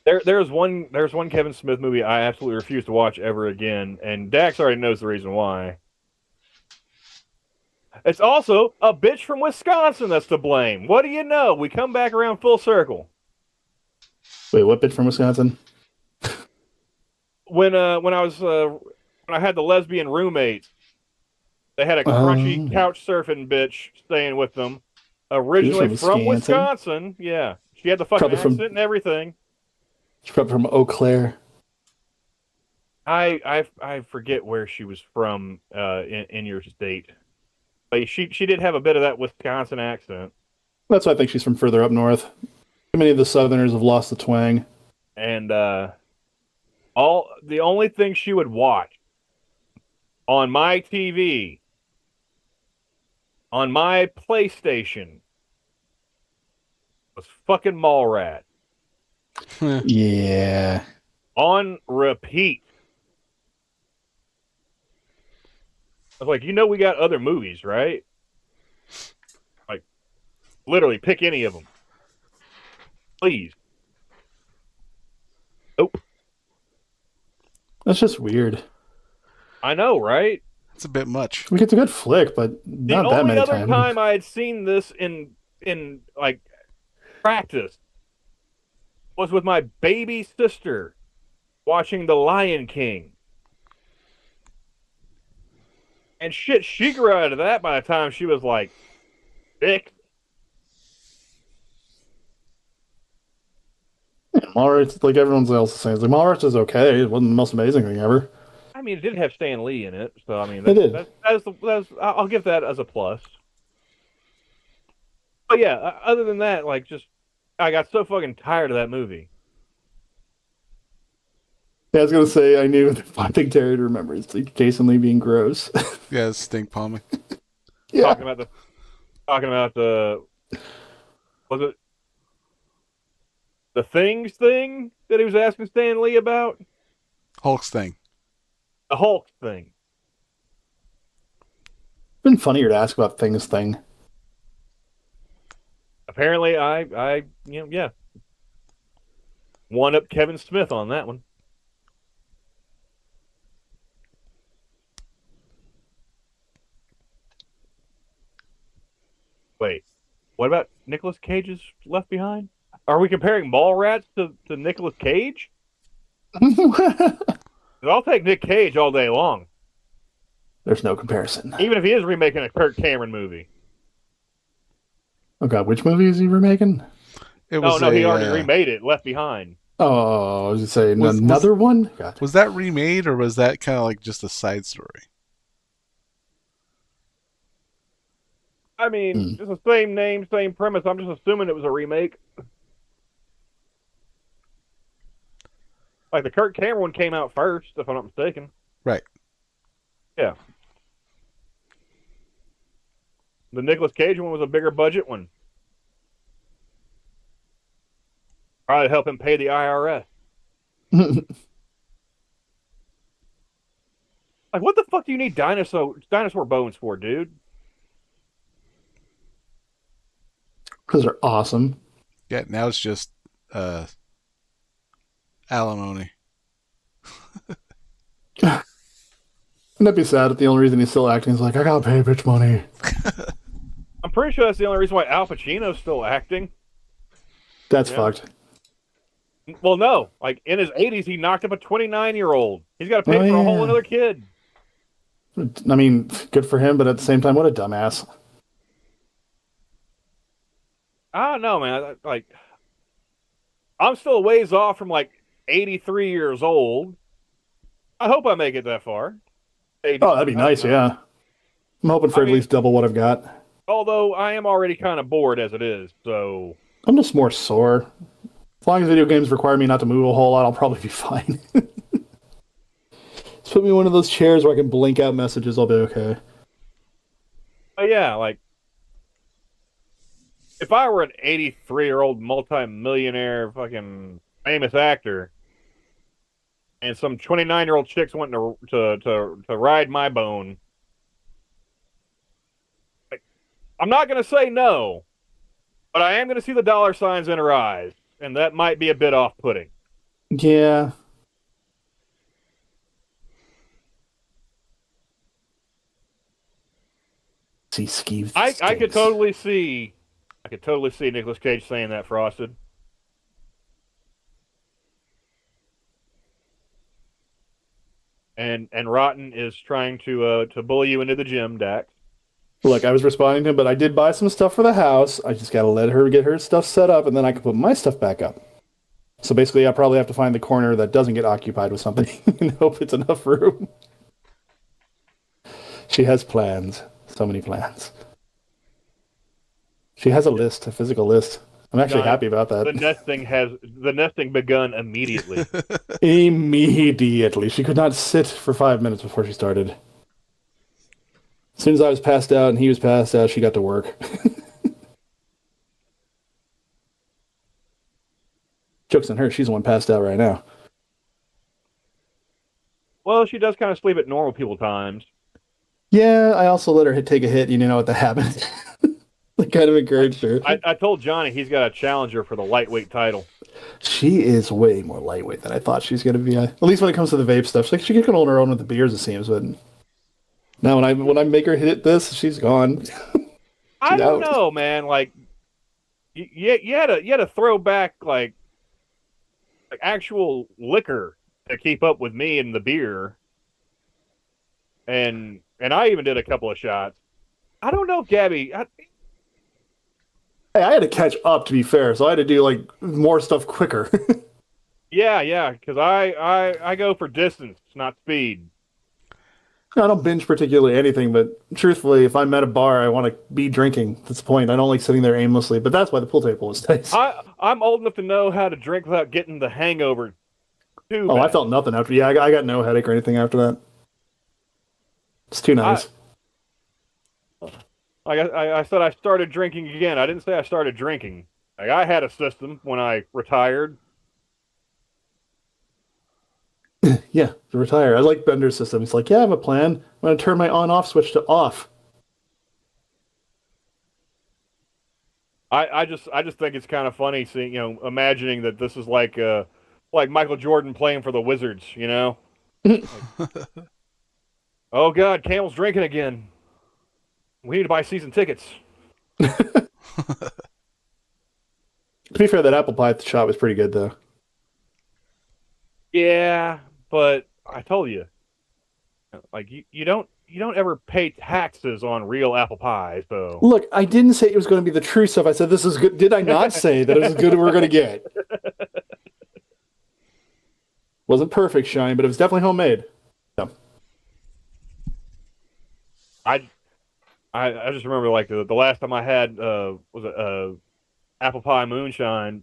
There's one Kevin Smith movie I absolutely refuse to watch ever again, and Dax already knows the reason why. It's also a bitch from Wisconsin that's to blame. What do you know? We come back around full circle. Wait, what bitch from Wisconsin? When I had the lesbian roommate, they had a crunchy couch surfing bitch staying with them. Originally from Wisconsin. Yeah. She had the fucking accent and everything. She's probably from Eau Claire. I forget where she was from in your state. But she did have a bit of that Wisconsin accent. That's why I think she's from further up north. Too many of the Southerners have lost the twang. And the only thing she would watch on my TV, on my PlayStation, was fucking Mallrat. Yeah. On repeat. I was like, we got other movies, right? Like, literally, pick any of them. Please. Nope. That's just weird. I know, right? It's a bit much. It's a good flick, but not that many times. The only other time I had seen this in like practice was with my baby sister watching The Lion King. And shit, she grew out of that by the time she was like 6. Yeah, Mallrats, like everyone else is saying, Mallrats is okay. It wasn't the most amazing thing ever. I mean, it did have Stan Lee in it, so I mean, It did. I'll give that as a plus. But yeah, other than that, like, I got so fucking tired of that movie. Yeah, I was gonna say I knew one thing Terry would remember is like Jason Lee being gross. Yeah, stink palming. Yeah. Talking about the was it the thing that he was asking Stan Lee about? Hulk's thing. The Hulk thing. It's been funnier to ask about thing. Apparently, I yeah, one up Kevin Smith on that one. Wait, what about Nicolas Cage's Left Behind? Are we comparing Mallrats to Nicolas Cage? I'll take Nick Cage all day long, There's no comparison. even if he is remaking a Kirk Cameron movie. Oh god, which movie is he remaking? It No, was he already remade it. Left Behind. Oh, I was gonna say Was- another one. God. Was that remade or was that kind of like just a side story? I mean, it's the same name, same premise. I'm just assuming it was a remake. Like the Kirk Cameron one came out first, if I'm not mistaken. Right. Yeah. The Nicolas Cage one was a bigger budget one. Probably help him pay the IRS. Like, what the fuck do you need dinosaur bones for, dude? Because they're awesome. Yeah, now it's just alimony. Wouldn't that be sad if the only reason he's still acting is like, I gotta pay bitch money? I'm pretty sure that's the only reason why Al Pacino's still acting. That's Yeah. fucked. Well, no. Like, in his 80s, he knocked up a 29-year-old. He's got to pay Oh, for a whole yeah. another kid. I mean, good for him, but at the same time, what a dumbass. I don't know, man. Like, I'm still a ways off from, like, 83 years old. I hope I make it that far. 80, Oh, that'd be nice, yeah. I'm hoping for I at mean- least double what I've got. Although, I am already kind of bored as it is, so... I'm just more sore. As long as video games require me not to move a whole lot, I'll probably be fine. Just put me in one of those chairs where I can blink out messages, I'll be okay. But yeah, like... If I were an 83-year-old multi-millionaire fucking famous actor, and some 29-year-old chicks wanting to ride my bone, like, I'm not going to say no, but I am going to see the dollar signs in her eyes, and that might be a bit off-putting. Yeah. See, Skeeve. I could stinks. totally see Nicolas Cage saying that, Frosted. And Rotten is trying to bully you into the gym, Dax. Look, I was responding to him, but I did buy some stuff for the house. I just gotta let her get her stuff set up, and then I can put my stuff back up. So basically, I probably have to find the corner that doesn't get occupied with something and hope it's enough room. She has plans. So many plans. She has a list, a physical list. I'm actually Johnny, happy about The that. nesting begun immediately. Immediately. She could not sit for 5 minutes before she started. As soon as I was passed out and he was passed out, she got to work. Joke's on her. She's the one passed out right now. Well, she does kind of sleep at normal people times. Yeah, I also let her take a hit. You know what that happened. I kind of encouraged her. I told Johnny he's got a challenger for the lightweight title. She is way more lightweight than I thought she was going to be. At least when it comes to the vape stuff. She can hold her own with the beers, it seems. But now when I make her hit this, she's gone. I don't out. know, man. Like, you had to throw back like actual liquor to keep up with me and the beer, and I even did a couple of shots. I don't know, Gabby. Hey, I had to catch up, to be fair, so I had to do like more stuff quicker. Yeah, because I go for distance, not speed. I don't binge particularly anything, but truthfully, if I'm at a bar, I want to be drinking. That's the point. I don't like sitting there aimlessly, but that's why the pool table is nice. I'm old enough to know how to drink without getting the hangover. Too Oh, I bad. felt nothing after. Yeah, I got no headache or anything after that. It's too nice. Like I said, I started drinking again. I didn't say I started drinking. Like, I had a system when I retired. Yeah, to retire. I like Bender's system. It's like, yeah, I have a plan. I'm going to turn my on-off switch to off. I just think it's kind of funny seeing, imagining that this is like Michael Jordan playing for the Wizards, Like, oh God, Camel's drinking again. We need to buy season tickets. To be fair, that apple pie shot was pretty good, though. Yeah, but I told you, like you don't ever pay taxes on real apple pie, so Look, I didn't say it was going to be the true stuff. I said this is good. Did I not say that it was as good as we're going to get? Wasn't perfect, Shine, but it was definitely homemade. Yeah. I just remember like the last time I had was it apple pie moonshine.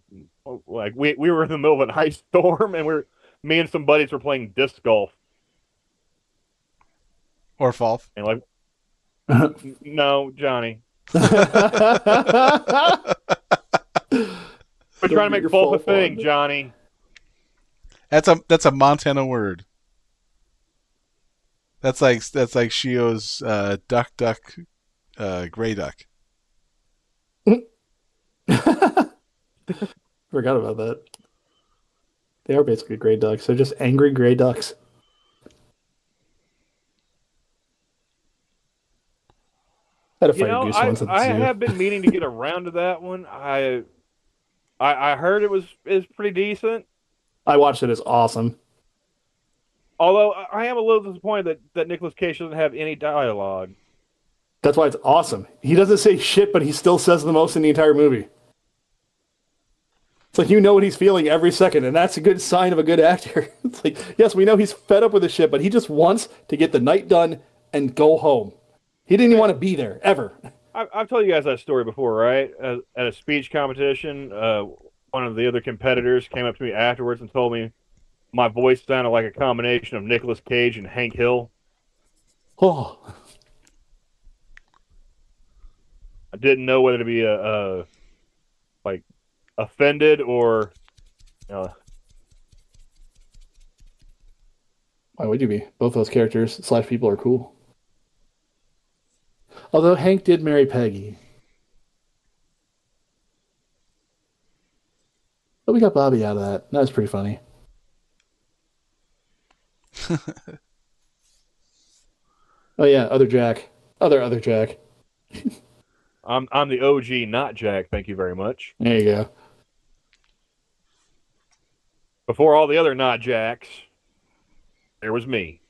Like we were in the middle of an ice storm, and me and some buddies were playing disc golf, Or Falf. and like no, Johnny, We're we're trying to make both a thing, Johnny. That's a Montana word. That's like Shio's duck, gray duck. Forgot about that. They are basically gray ducks. They're just angry gray ducks. I had a fight a goose once at the I zoo. have been meaning to get around to that one. I heard is pretty decent. I watched it. It's awesome. Although I am a little disappointed that Nicolas Cage doesn't have any dialogue. That's why it's awesome. He doesn't say shit, but he still says the most in the entire movie. It's like you know what he's feeling every second, and that's a good sign of a good actor. It's like, yes, we know he's fed up with this shit, but he just wants to get the night done and go home. He didn't even want to be there, ever. I've told you guys that story before, right? At a speech competition, one of the other competitors came up to me afterwards and told me my voice sounded like a combination of Nicolas Cage and Hank Hill. Oh, I didn't know whether to be like offended or why would you be? Both those characters / people are cool. Although Hank did marry Peggy. But we got Bobby out of that. That was pretty funny. Oh yeah, other Jack. Other Jack. I'm the OG, not Jack. Thank you very much. There you go. Before all the other not Jacks, there was me.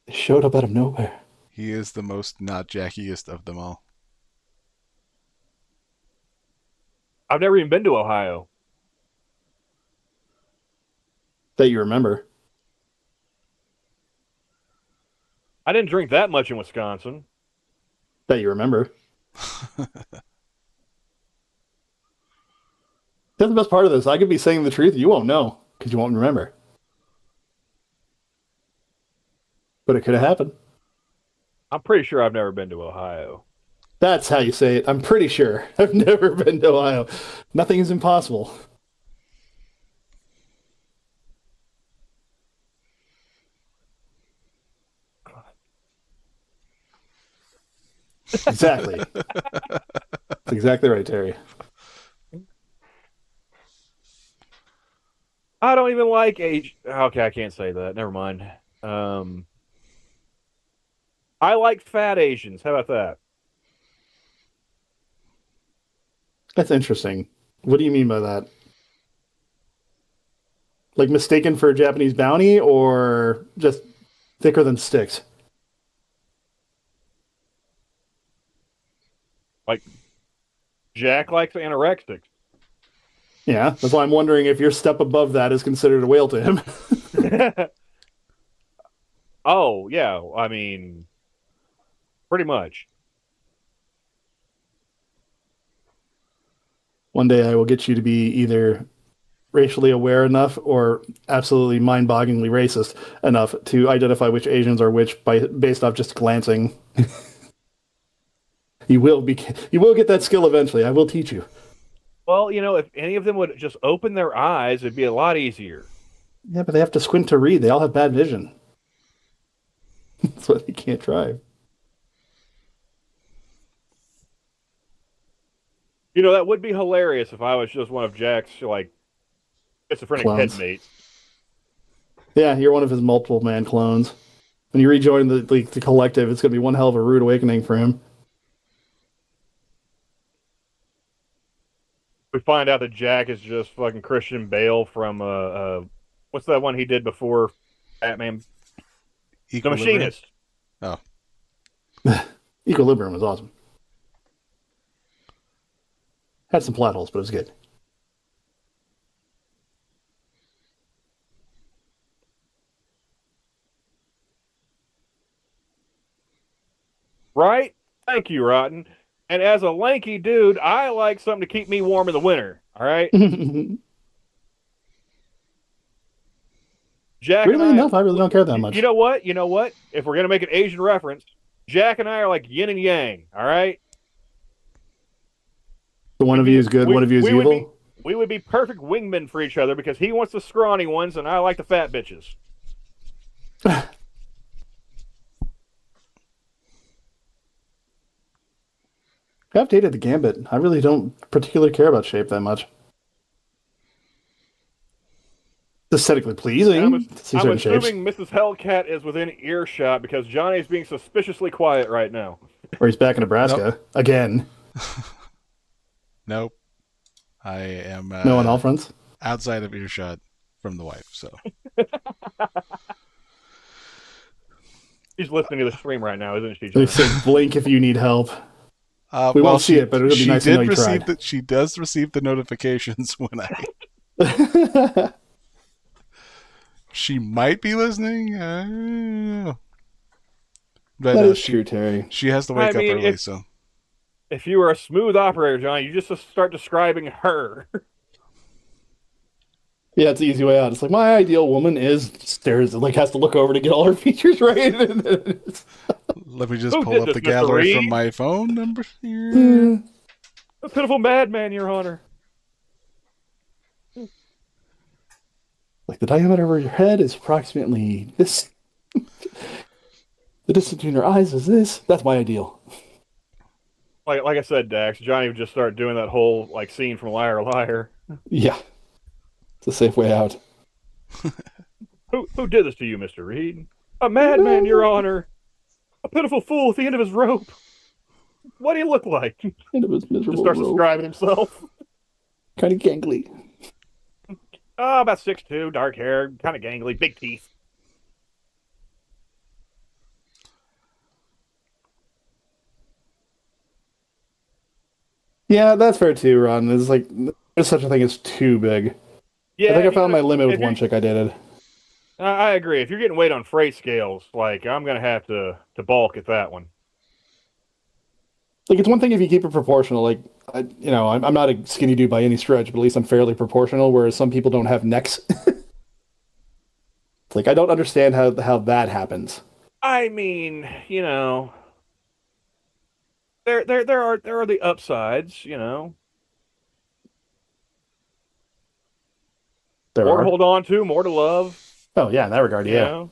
It showed up out of nowhere. He is the most not jackiest of them all. I've never even been to Ohio. That you remember. I didn't drink that much in Wisconsin. That you remember. That's the best part of this. I could be saying the truth. You won't know because you won't remember. But it could have happened. I'm pretty sure I've never been to Ohio. That's how you say it. I'm pretty sure. I've never been to Ohio. Nothing is impossible. Exactly. That's exactly right, Terry. I don't even like age. Okay, I can't say that. Never mind. I like fat Asians. How about that? That's interesting. What do you mean by that? Like mistaken for a Japanese bounty or just thicker than sticks? Like, Jack likes anorexics. Yeah, that's why I'm wondering if your step above that is considered a whale to him. Oh, yeah. I mean, pretty much. One day I will get you to be either racially aware enough or absolutely mind-bogglingly racist enough to identify which Asians are which based off just glancing. You will get that skill eventually. I will teach you. Well, if any of them would just open their eyes, it'd be a lot easier. Yeah, but they have to squint to read. They all have bad vision. That's why they can't drive. That would be hilarious if I was just one of Jack's, schizophrenic Clones. headmates. Yeah, you're one of his multiple man clones. When you rejoin the collective, it's going to be one hell of a rude awakening for him. We find out that Jack is just fucking Christian Bale from what's that one he did before Batman? The Equilibrium. Machinist. Oh, Equilibrium was awesome. Had some plot holes, but it was good. Right? Thank you, Rotten. And as a lanky dude, I like something to keep me warm in the winter. All right. Jack Weirdly and I, enough, I really don't care that much. You know what? You know what? If we're gonna make an Asian reference, Jack and I are like yin and yang. All right. So one of you is good, one of you is evil. We would be perfect wingmen for each other because he wants the scrawny ones and I like the fat bitches. I've dated the Gambit. I really don't particularly care about shape that much. It's aesthetically pleasing. I'm to see certain shapes. assuming Mrs. Hellcat is within earshot because Johnny's being suspiciously quiet right now. Or he's back in Nebraska again. nope. I am No on all fronts. outside of earshot from the wife, so. She's listening to the stream right now, isn't she, They Johnny? say blink if you need help. We well, won't see it, but it'll be nice to know you tried. She does receive the notifications when I. She might be listening. I don't know. But That is true, Terry. she has to wake up early, so. If you were a smooth operator, Johnny, you just start describing her. Yeah, it's the easy way out. It's like my ideal woman is stares, like has to look over to get all her features right. Let me just Who pull did up this, the Mr. gallery Reed? from my phone number here. A pitiful madman, Your Honor. Like the diameter of your head is approximately this. The distance between your eyes is this. That's my ideal. Like I said, Dax, Johnny would just start doing that whole like scene from Liar Liar. Yeah, it's a safe way out. Who did this to you, Mr. Reed? A madman, Your Honor. A pitiful fool at the end of his rope. What do you look like? End of his Just miserable starts rope. describing himself. Kind of gangly. Oh, about 6'2", dark hair, kind of gangly, big teeth. Yeah, that's fair too, Ron. There's like there's such a thing as too big. Yeah, I think I you found my gotta- limit with if one you're- chick I dated. I agree. If you're getting weight on freight scales, like I'm gonna have to balk at that one. Like it's one thing if you keep it proportional. Like I'm not a skinny dude by any stretch, but at least I'm fairly proportional. Whereas some people don't have necks. It's like I don't understand how that happens. I mean, there are the upsides, There more are. to hold on to, more to love. Oh yeah, in that regard, You yeah. know?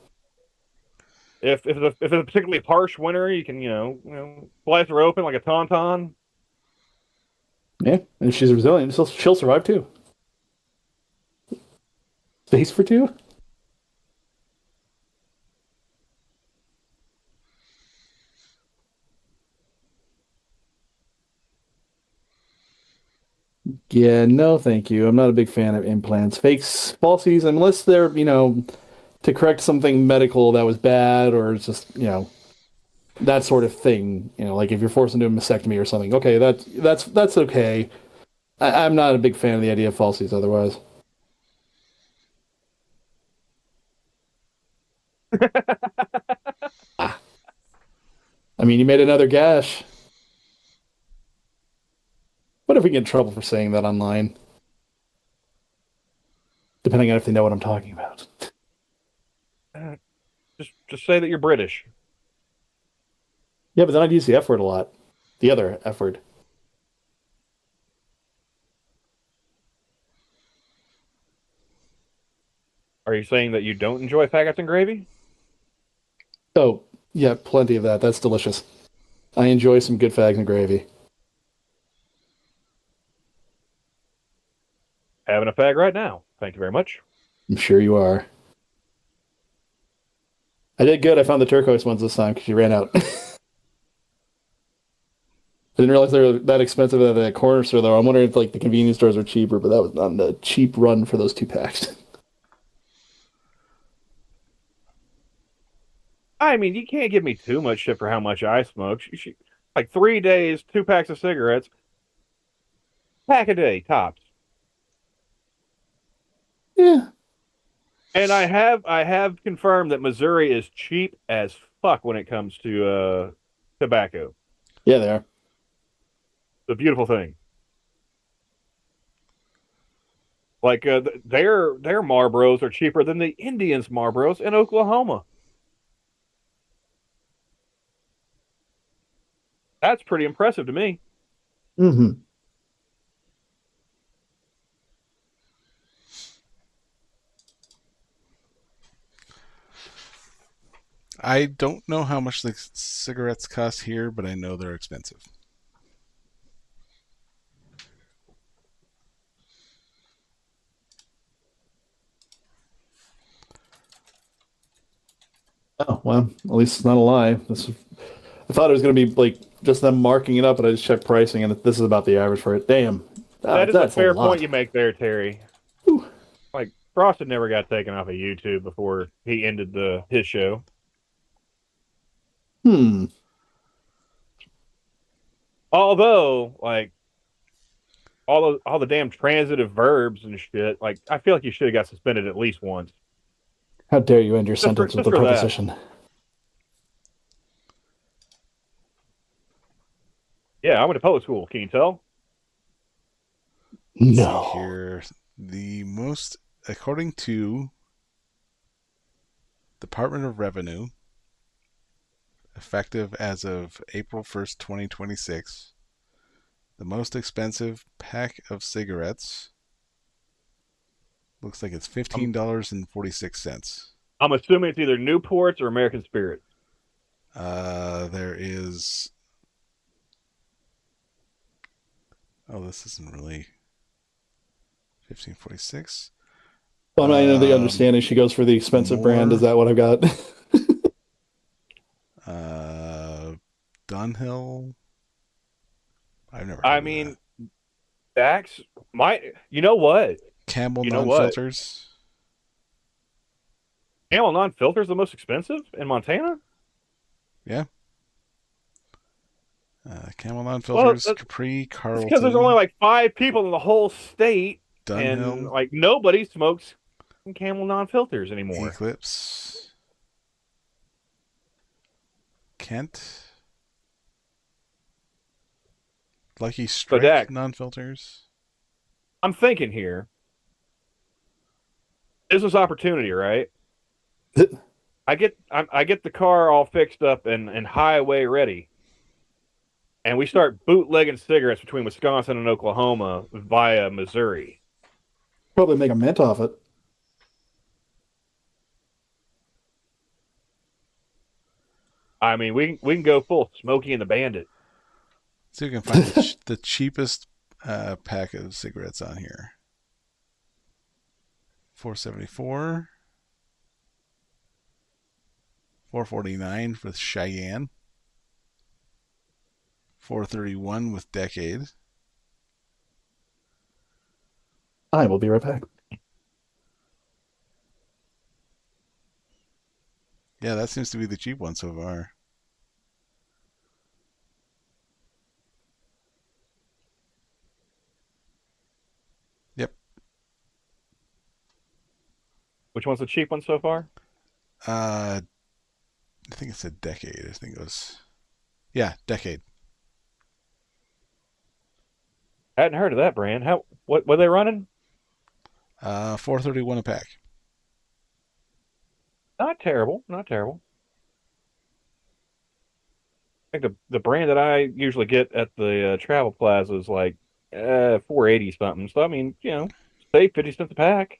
If it's a particularly harsh winter, you can slice her open like a tauntaun. Yeah, and if she's resilient, she'll survive too. Space for two? Yeah, no, thank you. I'm not a big fan of implants. Fakes, falsies, unless they're, to correct something medical that was bad or it's just, that sort of thing. Like if you're forced into a mastectomy or something. Okay, that's okay. I'm not a big fan of the idea of falsies otherwise. I mean, you made another gash. What if we get in trouble for saying that online? Depending on if they know what I'm talking about. Just say that you're British. Yeah, but then I'd use the F word a lot. The other F word. Are you saying that you don't enjoy faggots and gravy? Oh, yeah, plenty of that. That's delicious. I enjoy some good fags and gravy. Having a fag right now. Thank you very much. I'm sure you are. I did good. I found the turquoise ones this time because you ran out. I didn't realize they were that expensive at that corner store, though. I'm wondering if like the convenience stores are cheaper, but that was not a cheap run for those 2 packs. I mean, you can't give me too much shit for how much I smoke. Like 3 days, 2 packs of cigarettes, pack a day tops. Yeah. And I have confirmed that Missouri is cheap as fuck when it comes to tobacco. Yeah, they are. The beautiful thing. Like their Marlboros are cheaper than the Indians' Marlboros in Oklahoma. That's pretty impressive to me. Mm-hmm. I don't know how much the cigarettes cost here, but I know they're expensive. Oh, well, at least it's not a lie. I thought it was going to be like just them marking it up, but I just checked pricing, and this is about the average for it. Damn. That is a That's fair lot. point you make there, Terry. Whew. Like Frosted never got taken off of YouTube before he ended his show. Hmm. Although, like all the damn transitive verbs and shit, like I feel like you should have got suspended at least once. How dare you end your Just for- sentence with just a for that. preposition? Yeah, I went to public school. Can you tell? Let's No. see here. The most, according to Department of Revenue, effective as of April 1st, 2026, the most expensive pack of cigarettes looks like it's $15.46. I'm assuming it's either Newports or American Spirit. There is. Oh, this isn't really 1546. Well, I know the understanding she goes for the expensive brand. Is that what I've got? Dunhill. I've never. I mean, Dax, you know what? Camel you know what? non-filters. Camel non-filters the most expensive in Montana? Yeah. Camel non-filters, Capri, Carlton. Because there's only like 5 people in the whole state, Dunhill, and like nobody smokes Camel non-filters anymore. Eclipse, Kent, Lucky Strike Dak, non-filters. I'm thinking here, business opportunity, right? I get the car all fixed up and highway ready, and we start bootlegging cigarettes between Wisconsin and Oklahoma via Missouri. Probably make a mint off it. I mean, we can go full Smokey and the Bandit. So you can find the cheapest pack of cigarettes on here. $4.74, $4.49 with Cheyenne, $4.31 with Decade. I will be right back. Yeah, that seems to be the cheap one so far. Yep. Which one's the cheap one so far? I think it's a Decade. I think it was. Yeah, Decade. Hadn't heard of that brand. What were they running? $4.31 a pack. Not terrible. Not terrible. I think the brand that I usually get at the travel plaza is like $4.80 something. So I mean, save 50 cents a pack.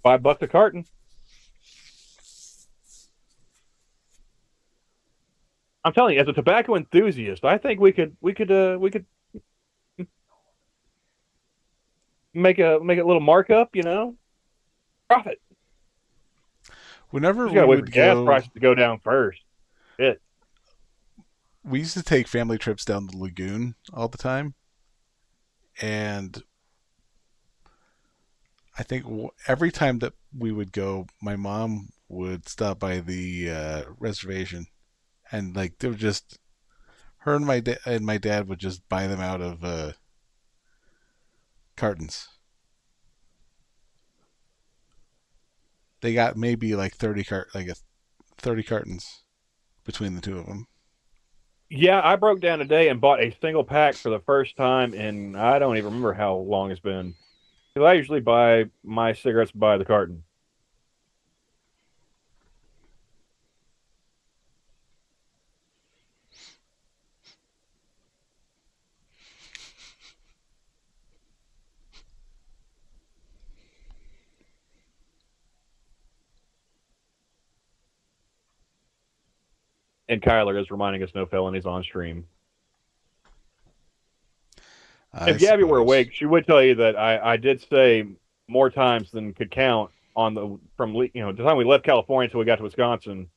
$5 a carton. I'm telling you, as a tobacco enthusiast, I think we could make a little markup, profit. Whenever We we gotta wait for would gas go, prices to go down first. Shit. we used to take family trips down the lagoon all the time, and I think every time that we would go, my mom would stop by the reservation, and like they would just her and my dad would just buy them out of cartons. They got maybe like 30 cartons between the two of them. Yeah, I broke down today and bought a single pack for the first time, and I don't even remember how long it's been. Because I usually buy my cigarettes by the carton. And Kyler is reminding us no felonies on stream. If Gabby were awake, she would tell you that I did say more times than could count on the time we left California until we got to Wisconsin,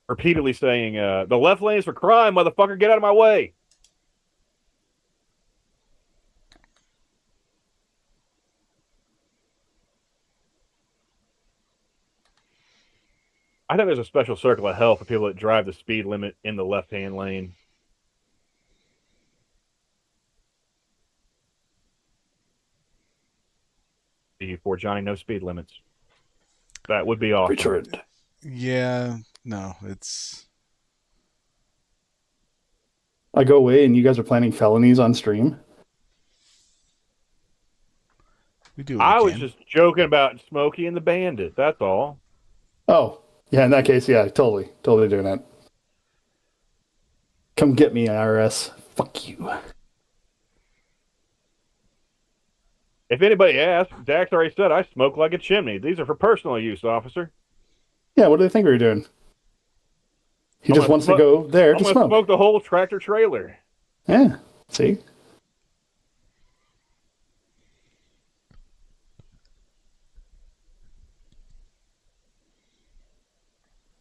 repeatedly saying the left lane is for crime, motherfucker, get out of my way. I think there's a special circle of hell for people that drive the speed limit in the left-hand lane. For Johnny, no speed limits. That would be awesome. Returned. Yeah, no, it's. I go away and you guys are planning felonies on stream? We do. I was just joking about Smokey and the Bandit. That's all. Oh, yeah, in that case, yeah, totally doing that. Come get me, IRS. Fuck you. If anybody asks, Dax already said I smoke like a chimney. These are for personal use, officer. Yeah, what do they think we were doing? He just wants to go there to smoke. Smoke the whole tractor trailer. Yeah, see?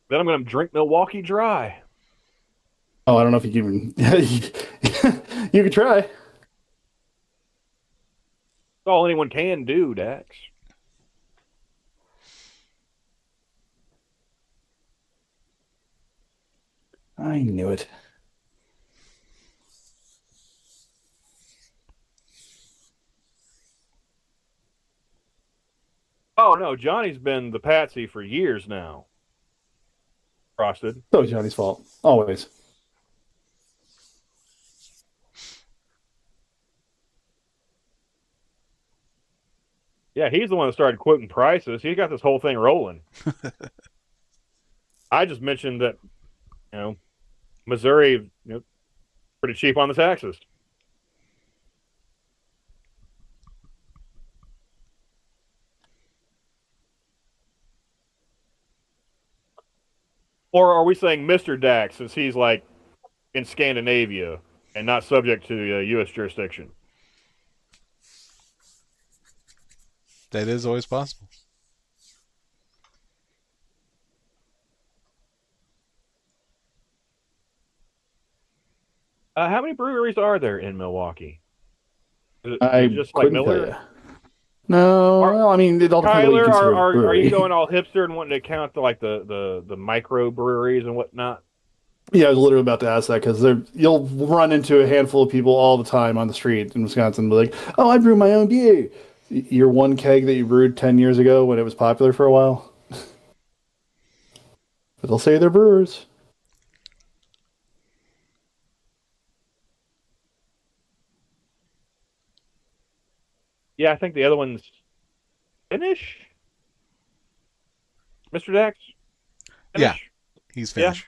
Then I'm going to drink Milwaukee Dry. Oh, I don't know if you can even... You could try. That's all anyone can do, Dax. I knew it. Oh, no, Johnny's been the patsy for years now. Frosted. So Johnny's fault. Always. Yeah, he's the one that started quoting prices. He got this whole thing rolling. I just mentioned that, Missouri, pretty cheap on the taxes. Or are we saying Mr. Dax, since he's like in Scandinavia and not subject to U.S. jurisdiction? That is always possible. How many breweries are there in Milwaukee? Is I just like couldn't tell Miller? you. No, well, I mean, it all depends on what you Kyler, consider a are brewery. you going all hipster and wanting to count the micro breweries and whatnot? Yeah, I was literally about to ask that because you'll run into a handful of people all the time on the street in Wisconsin, be like, "Oh, I brew my own beer." Your one keg that you brewed 10 years ago when it was popular for a while. But they'll say they're brewers. Yeah, I think the other one's Finnish. Mr. Dax? Yeah, Finnish? he's finished.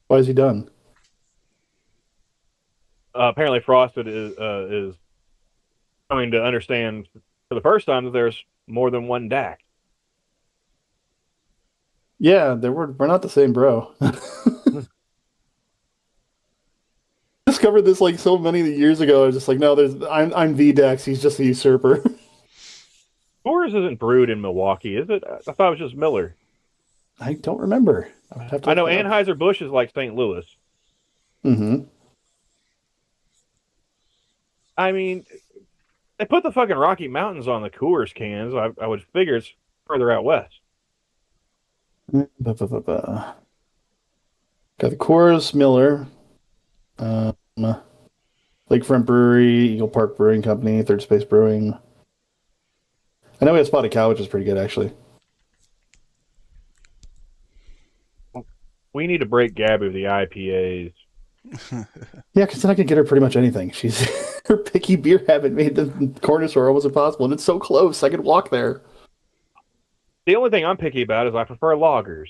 Why is he done? Apparently Frosted is coming to understand for the first time that there's more than one Dax. Yeah, we're not the same bro. Discovered this like so many years ago. I was just like, no, I'm the Dax. He's just the usurper. Coors isn't brewed in Milwaukee, is it? I thought it was just Miller. I don't remember. I know Anheuser-Busch is like St. Louis. Mm-hmm. I mean, they put the fucking Rocky Mountains on the Coors cans. I would figure it's further out west. Got the Coors, Miller, Lakefront Brewery, Eagle Park Brewing Company, Third Space Brewing. I know we have Spotted Cow, which is pretty good, actually. We need to break Gabby with the IPAs. Yeah, because then I can get her pretty much anything. She's her picky beer habit made the corner store almost impossible, and it's so close. I could walk there. The only thing I'm picky about is I prefer lagers.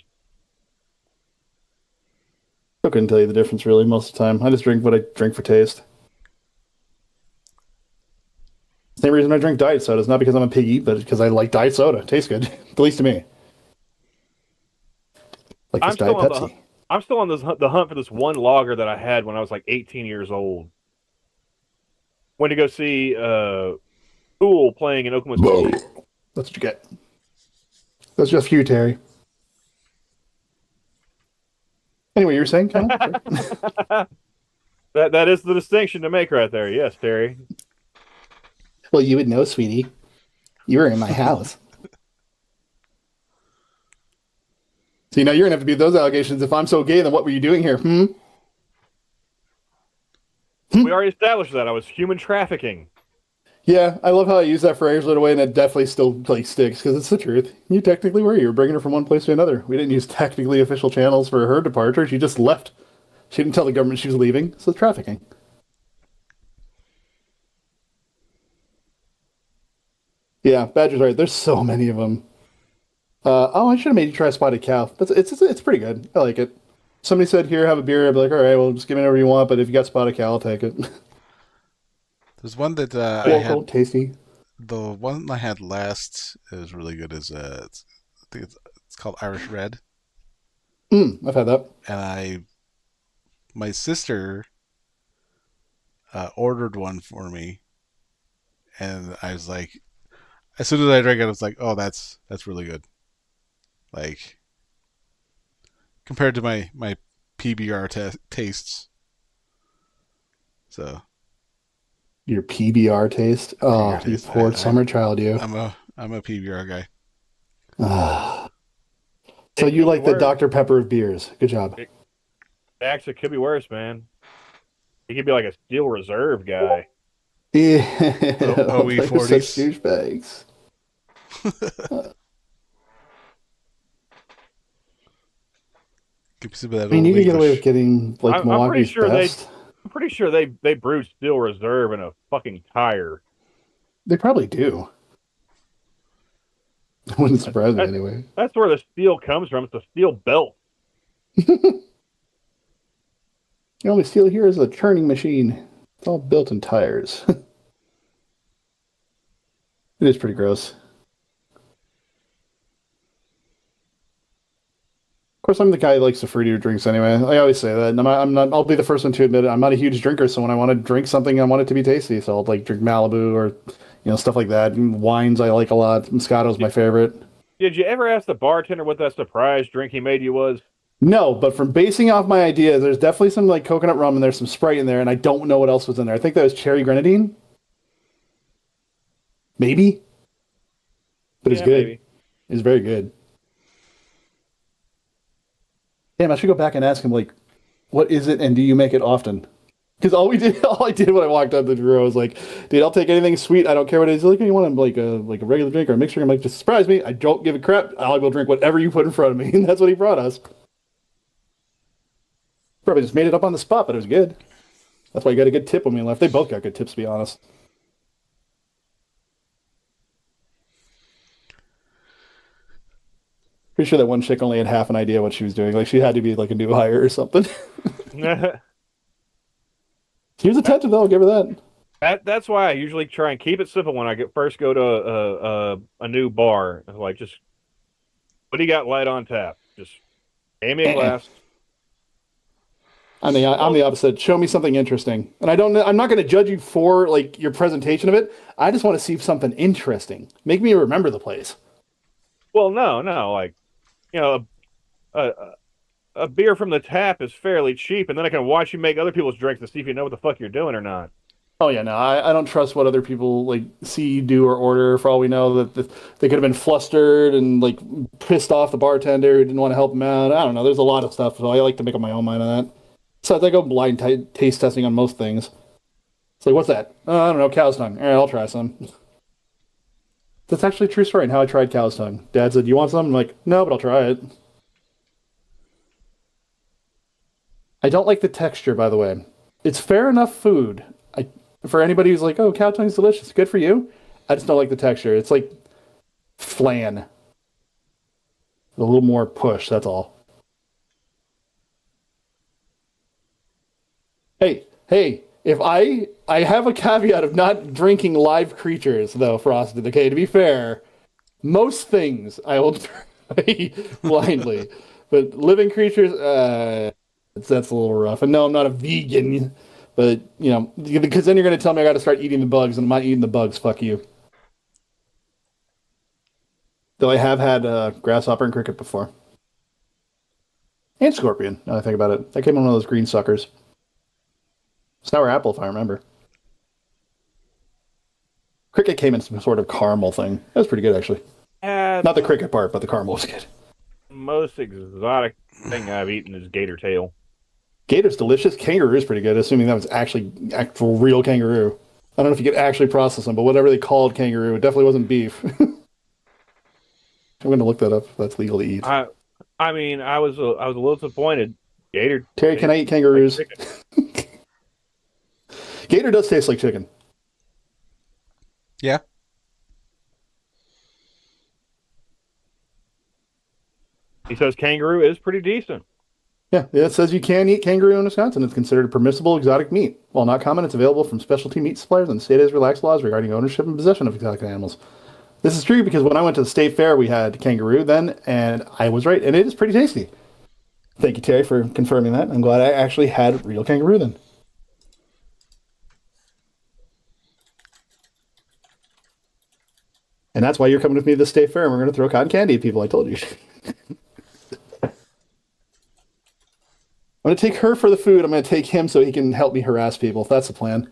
I couldn't tell you the difference really most of the time. I just drink what I drink for taste. Same reason I drink diet soda. It's not because I'm a piggy, but because I like diet soda. It tastes good, at least to me. Like this Diet Pepsi. I'm still on the hunt for this one lager that I had when I was like 18 years old. Went to go see Tool playing in Oklahoma City. That's what you get. That's just for you, Terry. Anyway, you were saying, Camel? That is the distinction to make right there. Yes, Terry. Well, you would know, sweetie. You were in my house. See, now you're going to have to beat those allegations. If I'm so gay, then what were you doing here? We already established that. I was human trafficking. Yeah, I love how I use that phrase right away, and it definitely still sticks, because it's the truth. You technically were. You were bringing her from one place to another. We didn't use technically official channels for her departure. She just left. She didn't tell the government she was leaving, so it's trafficking. Yeah, Badger's right. There's so many of them. I should have made you try Spotted Cow. It's pretty good. I like it. Somebody said, here, have a beer. I'd be like, all right, well, just give me whatever you want, but if you got Spotted Cow, I'll take it. There's one that I local, had. tasty. The one I had last is really good. I think it's called Irish Red. I've had that. And my sister ordered one for me, and I was like, as soon as I drank it, I was like, oh, that's really good. Like, compared to my PBR tastes. So. Your PBR taste? Oh, you poor summer child, you. I'm a PBR guy. So you like the Dr. Pepper of beers. Good job. It actually could be worse, man. He could be like a Steel Reserve guy. Yeah. OE40s. Such douchebags. I mean, you can get away with getting like Milwaukee's best. I'm pretty sure they brew Steel Reserve in a fucking tire. They probably do. It wouldn't surprise me anyway. That's where the steel comes from. It's a steel belt. The only steel here is a churning machine. It's all built in tires. It is pretty gross. Of course, I'm the guy who likes the fruitier drinks anyway. I always say that. And I'm not. I'll be the first one to admit it. I'm not a huge drinker, so when I want to drink something, I want it to be tasty. So I'll like drink Malibu or stuff like that. And wines I like a lot. Moscato's my favorite. Did you ever ask the bartender what that surprise drink he made you was? No, but from basing off my ideas, there's definitely some like coconut rum and there's some Sprite in there, and I don't know what else was in there. I think that was cherry grenadine. Maybe. But it's good. Maybe. It's very good. Damn, I should go back and ask him, like, what is it and do you make it often? Because all I did when I walked up the bureau was like, dude, I'll take anything sweet. I don't care what it is. Like, you want like a regular drink or a mixture? I'm like, just surprise me. I don't give a crap. I'll go drink whatever you put in front of me. And that's what he brought us. Probably just made it up on the spot, but it was good. That's why you got a good tip when we left. They both got good tips, to be honest. Pretty sure that one chick only had half an idea what she was doing. Like, she had to be like a new hire or something. She was attentive, though. I'll give her that. That's why I usually try and keep it simple when I first go to a new bar. Like, just, what do you got light on tap? Just hand me a glass. I'm the opposite. Show me something interesting. And I'm not going to judge you for like your presentation of it. I just want to see something interesting. Make me remember the place. Well, no. Like, a beer from the tap is fairly cheap, and then I can watch you make other people's drinks to see if you know what the fuck you're doing or not. Oh yeah, no, I don't trust what other people like see you do or order. For all we know, they could have been flustered and like pissed off the bartender who didn't want to help them out. I don't know. There's a lot of stuff, so I like to make up my own mind on that. So I go blind taste testing on most things. It's like, what's that? I don't know, cow's tongue. All right, I'll try some. That's actually a true story. And how I tried cow's tongue. Dad said, "You want some?" I'm like, "No, but I'll try it." I don't like the texture, by the way. It's fair enough food. For anybody who's like, "Oh, cow tongue's delicious, good for you," I just don't like the texture. It's like flan, a little more push. That's all. Hey! If I have a caveat of not drinking live creatures, though, Frosted. Okay, to be fair, most things I will try blindly, but living creatures, that's a little rough. And no, I'm not a vegan. But, you know, because then you're going to tell me I got to start eating the bugs, and I'm not eating the bugs. Fuck you. Though I have had grasshopper and cricket before. And scorpion, now that I think about it. That came on one of those green suckers. Sour apple, if I remember. Cricket came in some sort of caramel thing. That was pretty good, actually. Not the cricket part, but the caramel was good. Most exotic thing I've eaten is gator tail. Gator's delicious. Kangaroo is pretty good, assuming that was actually actual real kangaroo. I don't know if you could actually process them, but whatever they called kangaroo, it definitely wasn't beef. I'm going to look that up if that's legal to eat. I mean, I was a little disappointed. Gator. Terry, can I eat kangaroos? Like Gator does taste like chicken. Yeah. He says kangaroo is pretty decent. Yeah, it says you can eat kangaroo in Wisconsin. It's considered a permissible exotic meat. While not common, it's available from specialty meat suppliers, and the state has relaxed laws regarding ownership and possession of exotic animals. This is true because when I went to the state fair, we had kangaroo then, and I was right, and it is pretty tasty. Thank you, Terry, for confirming that. I'm glad I actually had real kangaroo then. And that's why you're coming with me to the state fair, and we're going to throw cotton candy at people, I told you. I'm going to take her for the food. I'm going to take him so he can help me harass people. If that's the plan.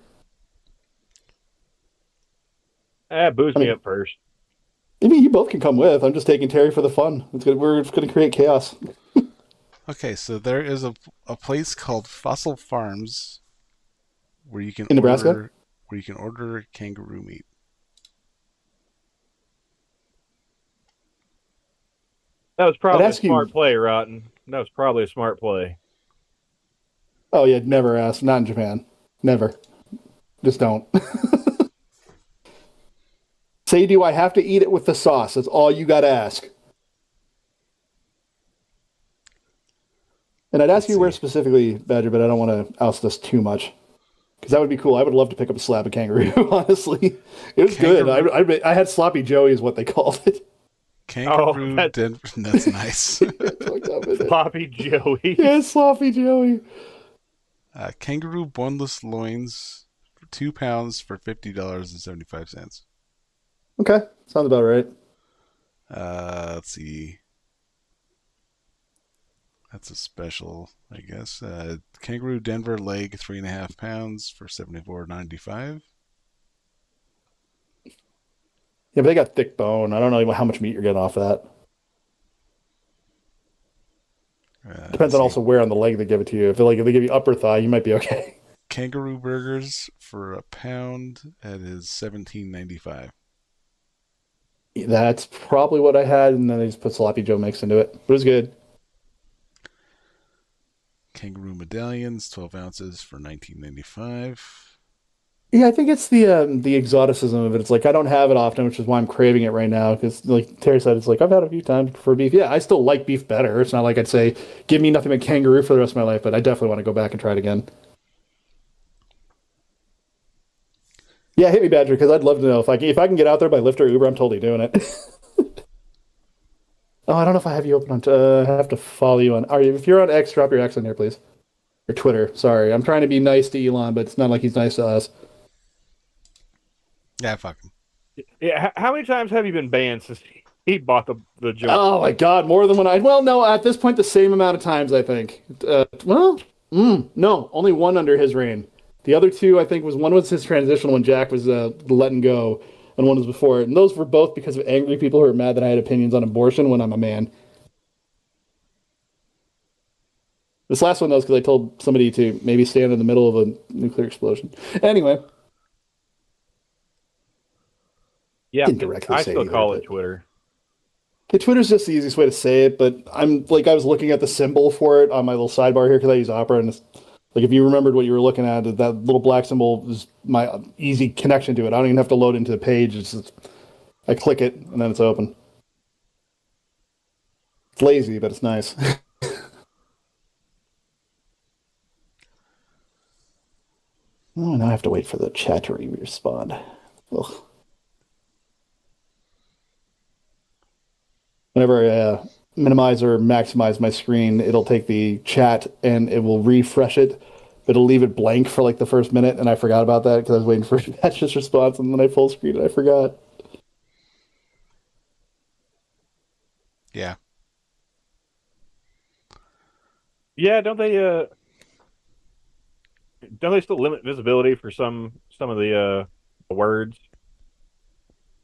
Boost me up first. I mean, you both can come with. I'm just taking Terry for the fun. We're going to create chaos. Okay, so there is a place called Fossil Farms where you can in Nebraska, order kangaroo meat. That was probably a smart play, Rotten. That was probably a smart play. Oh yeah, never ask. Not in Japan. Never. Just don't. Say, do I have to eat it with the sauce? That's all you got to ask. And I'd ask you where specifically, Badger, but I don't want to oust this too much. Because that would be cool. I would love to pick up a slab of kangaroo, honestly. It was good. I had Sloppy Joey is what they called it. Kangaroo Denver. That's nice. Sloppy Joey. Yeah, Sloppy Joey. Kangaroo boneless loins for 2 pounds for $50.75. Okay, sounds about right. Let's see. That's a special, I guess. Kangaroo Denver leg 3.5 pounds for $74.95. Yeah, but they got thick bone. I don't know how much meat you're getting off of that. Depends on also where on the leg they give it to you. If they give you upper thigh, you might be okay. Kangaroo burgers for a pound. That is $17.95. That's probably what I had, and then they just put Sloppy Joe mix into it. It was good. Kangaroo medallions, 12 ounces for $19.95. Yeah, I think it's the exoticism of it. It's like I don't have it often, which is why I'm craving it right now. Because, like Terry said, it's like I've had it a few times for beef. Yeah, I still like beef better. It's not like I'd say give me nothing but kangaroo for the rest of my life, but I definitely want to go back and try it again. Yeah, hit me, Badger, because I'd love to know if I can get out there by Lyft or Uber. I'm totally doing it. Oh, I don't know if I have you open on. I have to follow you on. If you're on X, drop your X in here, please. Or Twitter. Sorry, I'm trying to be nice to Elon, but it's not like he's nice to us. Yeah, fuck him. Yeah, how many times have you been banned since He bought the joint. Oh my God, more than one. Well, no, at this point, the same amount of times, I think. No, only one under his reign. The other two, I think, one was his transitional when Jack was letting go, and one was before it. And those were both because of angry people who are mad that I had opinions on abortion when I'm a man. This last one, though, is because I told somebody to maybe stand in the middle of a nuclear explosion. Anyway. Yeah, Didn't directly I say still either, call but- it Twitter. Yeah, Twitter's just the easiest way to say it, but I was looking at the symbol for it on my little sidebar here because I use Opera, and if you remembered what you were looking at, that little black symbol is my easy connection to it. I don't even have to load into the page. It's just, I click it and then it's open. It's lazy, but it's nice. Oh, now I have to wait for the chat to respond. Ugh. Whenever I minimize or maximize my screen, it'll take the chat and it will refresh it, but it'll leave it blank for like the first minute, and I forgot about that because I was waiting for Patch's response, and then I full screen and I forgot. Yeah. Yeah, don't they still limit visibility for some of the words?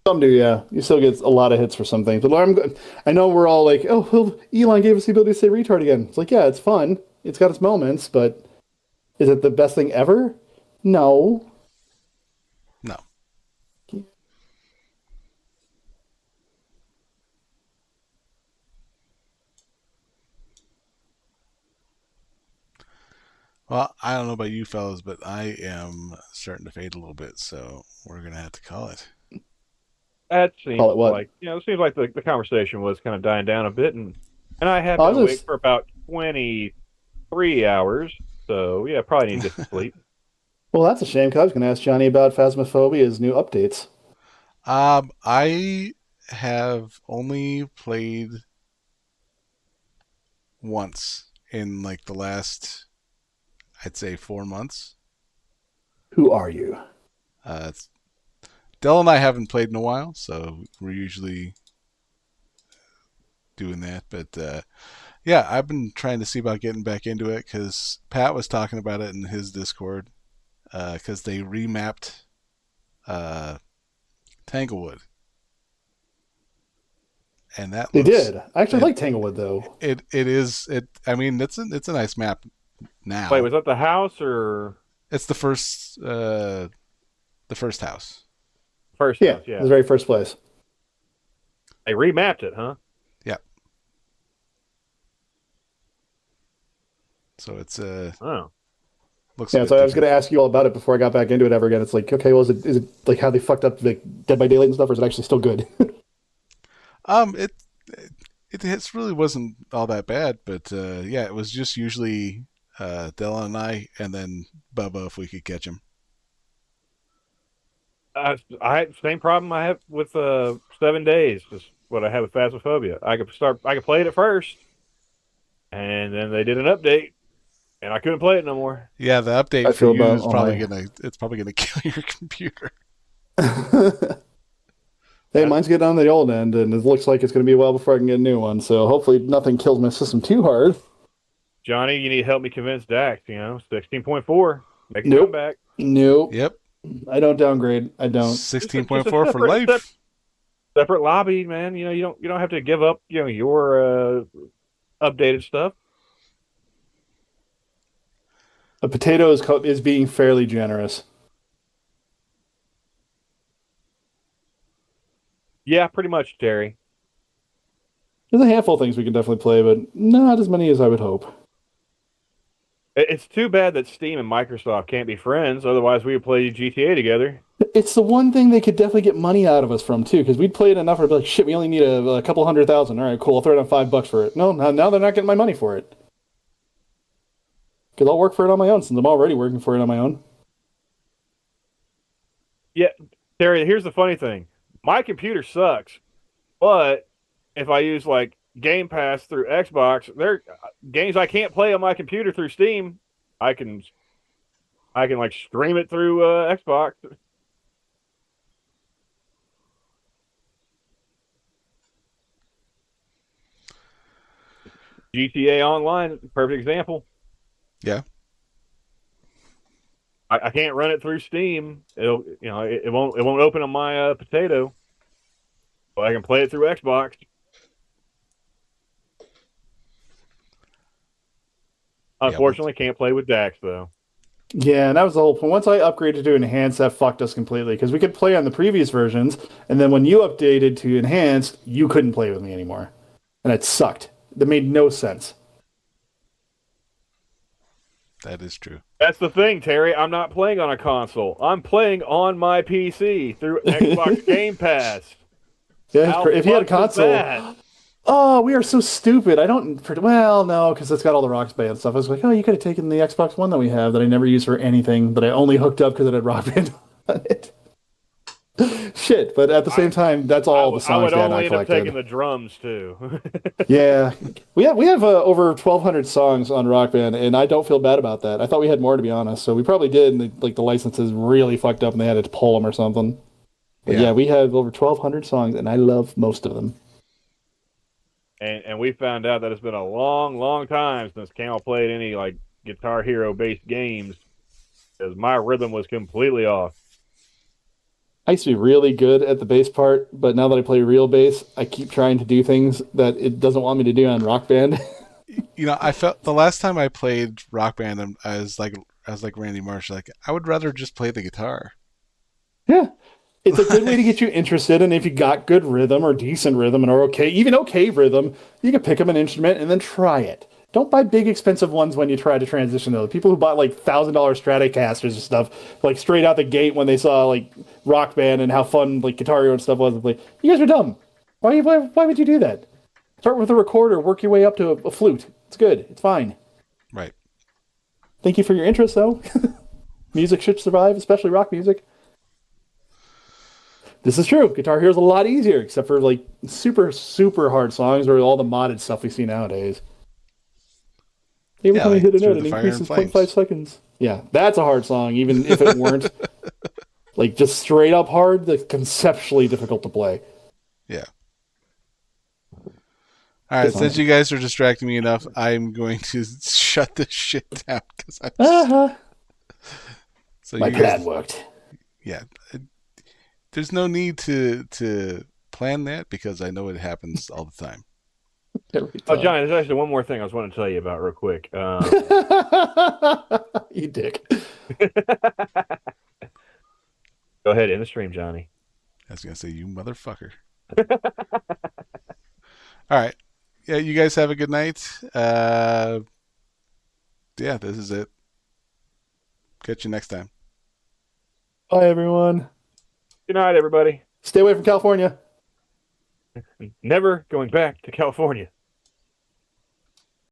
Some do, yeah. You still get a lot of hits for some things. But I know we're all like, oh, well, Elon gave us the ability to say retard again. It's like, yeah, it's fun. It's got its moments, but is it the best thing ever? No. No. Well, I don't know about you fellas, but I am starting to fade a little bit, so we're going to have to call it. That seems Call it what? like it seems like the conversation was kind of dying down a bit, and I have I been was awake for about 23 hours, so yeah, probably need to get some sleep. Well, that's a shame because I was going to ask Johnny about Phasmophobia's new updates. I have only played once in like the last, I'd say, 4 months. Who are you? Dell and I haven't played in a while, so we're usually doing that. But yeah, I've been trying to see about getting back into it because Pat was talking about it in his Discord because they remapped Tanglewood. And that They looks, did. I actually like Tanglewood, though. It is. I mean, it's a nice map now. Wait, was that the house or It's the first house. first Yeah, house? Yeah, the very first place. they remapped it, huh? Yeah. So it's Oh, looks. Yeah, a bit so I was different. going to ask you all about it before I got back into it ever again. It's like, okay, well, is it like how they fucked up like Dead by Daylight and stuff, or is it actually still good? It really wasn't all that bad, but yeah, it was just usually Della and I, and then Bubba if we could catch him. I same problem I have with 7 days. Is what I have with Phasmophobia. I could play it at first, and then they did an update, and I couldn't play it no more. Yeah, the update I for feel you about is all probably my- gonna kill your computer. Hey, mine's getting on the old end, and it looks like it's going to be a while before I can get a new one. So hopefully nothing kills my system too hard. Johnny, you need to help me convince Dax. 16.4, make a Nope. comeback. Nope. Yep, I don't downgrade. I don't. 16.4 Just a for separate- life. Separate lobby, man. You don't have to give up your updated stuff. A potato is being fairly generous. Yeah, pretty much, Terry. There's a handful of things we can definitely play, but not as many as I would hope. It's too bad that Steam and Microsoft can't be friends. Otherwise, we would play GTA together. It's the one thing they could definitely get money out of us from too, because we'd play it enough. I'd be like, shit, we only need a couple 100,000. All right, cool. I'll throw down $5 for it. No, now they're not getting my money for it. Because I'll work for it on my own since I'm already working for it on my own. Yeah, Terry. Here's the funny thing: my computer sucks, but if I use like Game Pass through Xbox, there games I can't play on my computer through Steam. I can like stream it through Xbox. GTA Online, perfect example. Yeah. I can't run it through Steam. It won't open on my potato. But I can play it through Xbox. Unfortunately, can't play with Dax though. Yeah, and that was the whole point. Once I upgraded to enhanced, that fucked us completely because we could play on the previous versions, and then when you updated to enhanced, you couldn't play with me anymore, and it sucked. That made no sense. That is true. That's the thing, Terry. I'm not playing on a console. I'm playing on my PC through Xbox Game Pass. Yeah, if you had a console. Oh, we are so stupid. I don't. Well, no, because it's got all the Rock Band stuff. I was like, oh, you could have taken the Xbox One that we have that I never use for anything, that I only hooked up because it had Rock Band on it. Shit, but at the same time, that's all the songs I would that only I end up collected. taking the drums too. Yeah, we have over 1,200 songs on Rock Band, and I don't feel bad about that. I thought we had more, to be honest. So we probably did, and the licenses really fucked up, and they had to pull them or something. But yeah, we have over 1,200 songs, and I love most of them. And we found out that it's been a long, long time since Camel played any like Guitar Hero based games, because my rhythm was completely off. I used to be really good at the bass part, but now that I play real bass, I keep trying to do things that it doesn't want me to do on Rock Band. I felt the last time I played Rock Band, I was like Randy Marsh, like I would rather just play the guitar. Yeah. It's a good way to get you interested, and if you got good rhythm or decent rhythm and even okay rhythm, you can pick up an instrument and then try it. Don't buy big expensive ones when you try to transition though. People who bought like $1,000 Stratocasters and stuff, like straight out the gate when they saw like Rock Band and how fun like Guitar Hero and stuff was, like, you guys are dumb. Why would you do that? Start with a recorder, work your way up to a flute. It's good. It's fine. Right. Thank you for your interest though. Music should survive, especially rock music. This is true. Guitar Hero is a lot easier, except for like super, super hard songs or all the modded stuff we see nowadays. Every time you hit a note, it increases 0.5 seconds. Yeah, that's a hard song, even if it weren't like just straight up hard, that's conceptually difficult to play. Yeah. All right, since you guys are distracting me enough, I'm going to shut this shit down because I'm. So my plan worked. Yeah. There's no need to plan that because I know it happens all the time. Oh, Johnny, there's actually one more thing I was wanting to tell you about real quick. You dick. Go ahead, in the stream, Johnny. I was going to say, you motherfucker. All right. Yeah, you guys have a good night. Yeah, this is it. Catch you next time. Bye, everyone. Good night, everybody. Stay away from California. Never going back to California.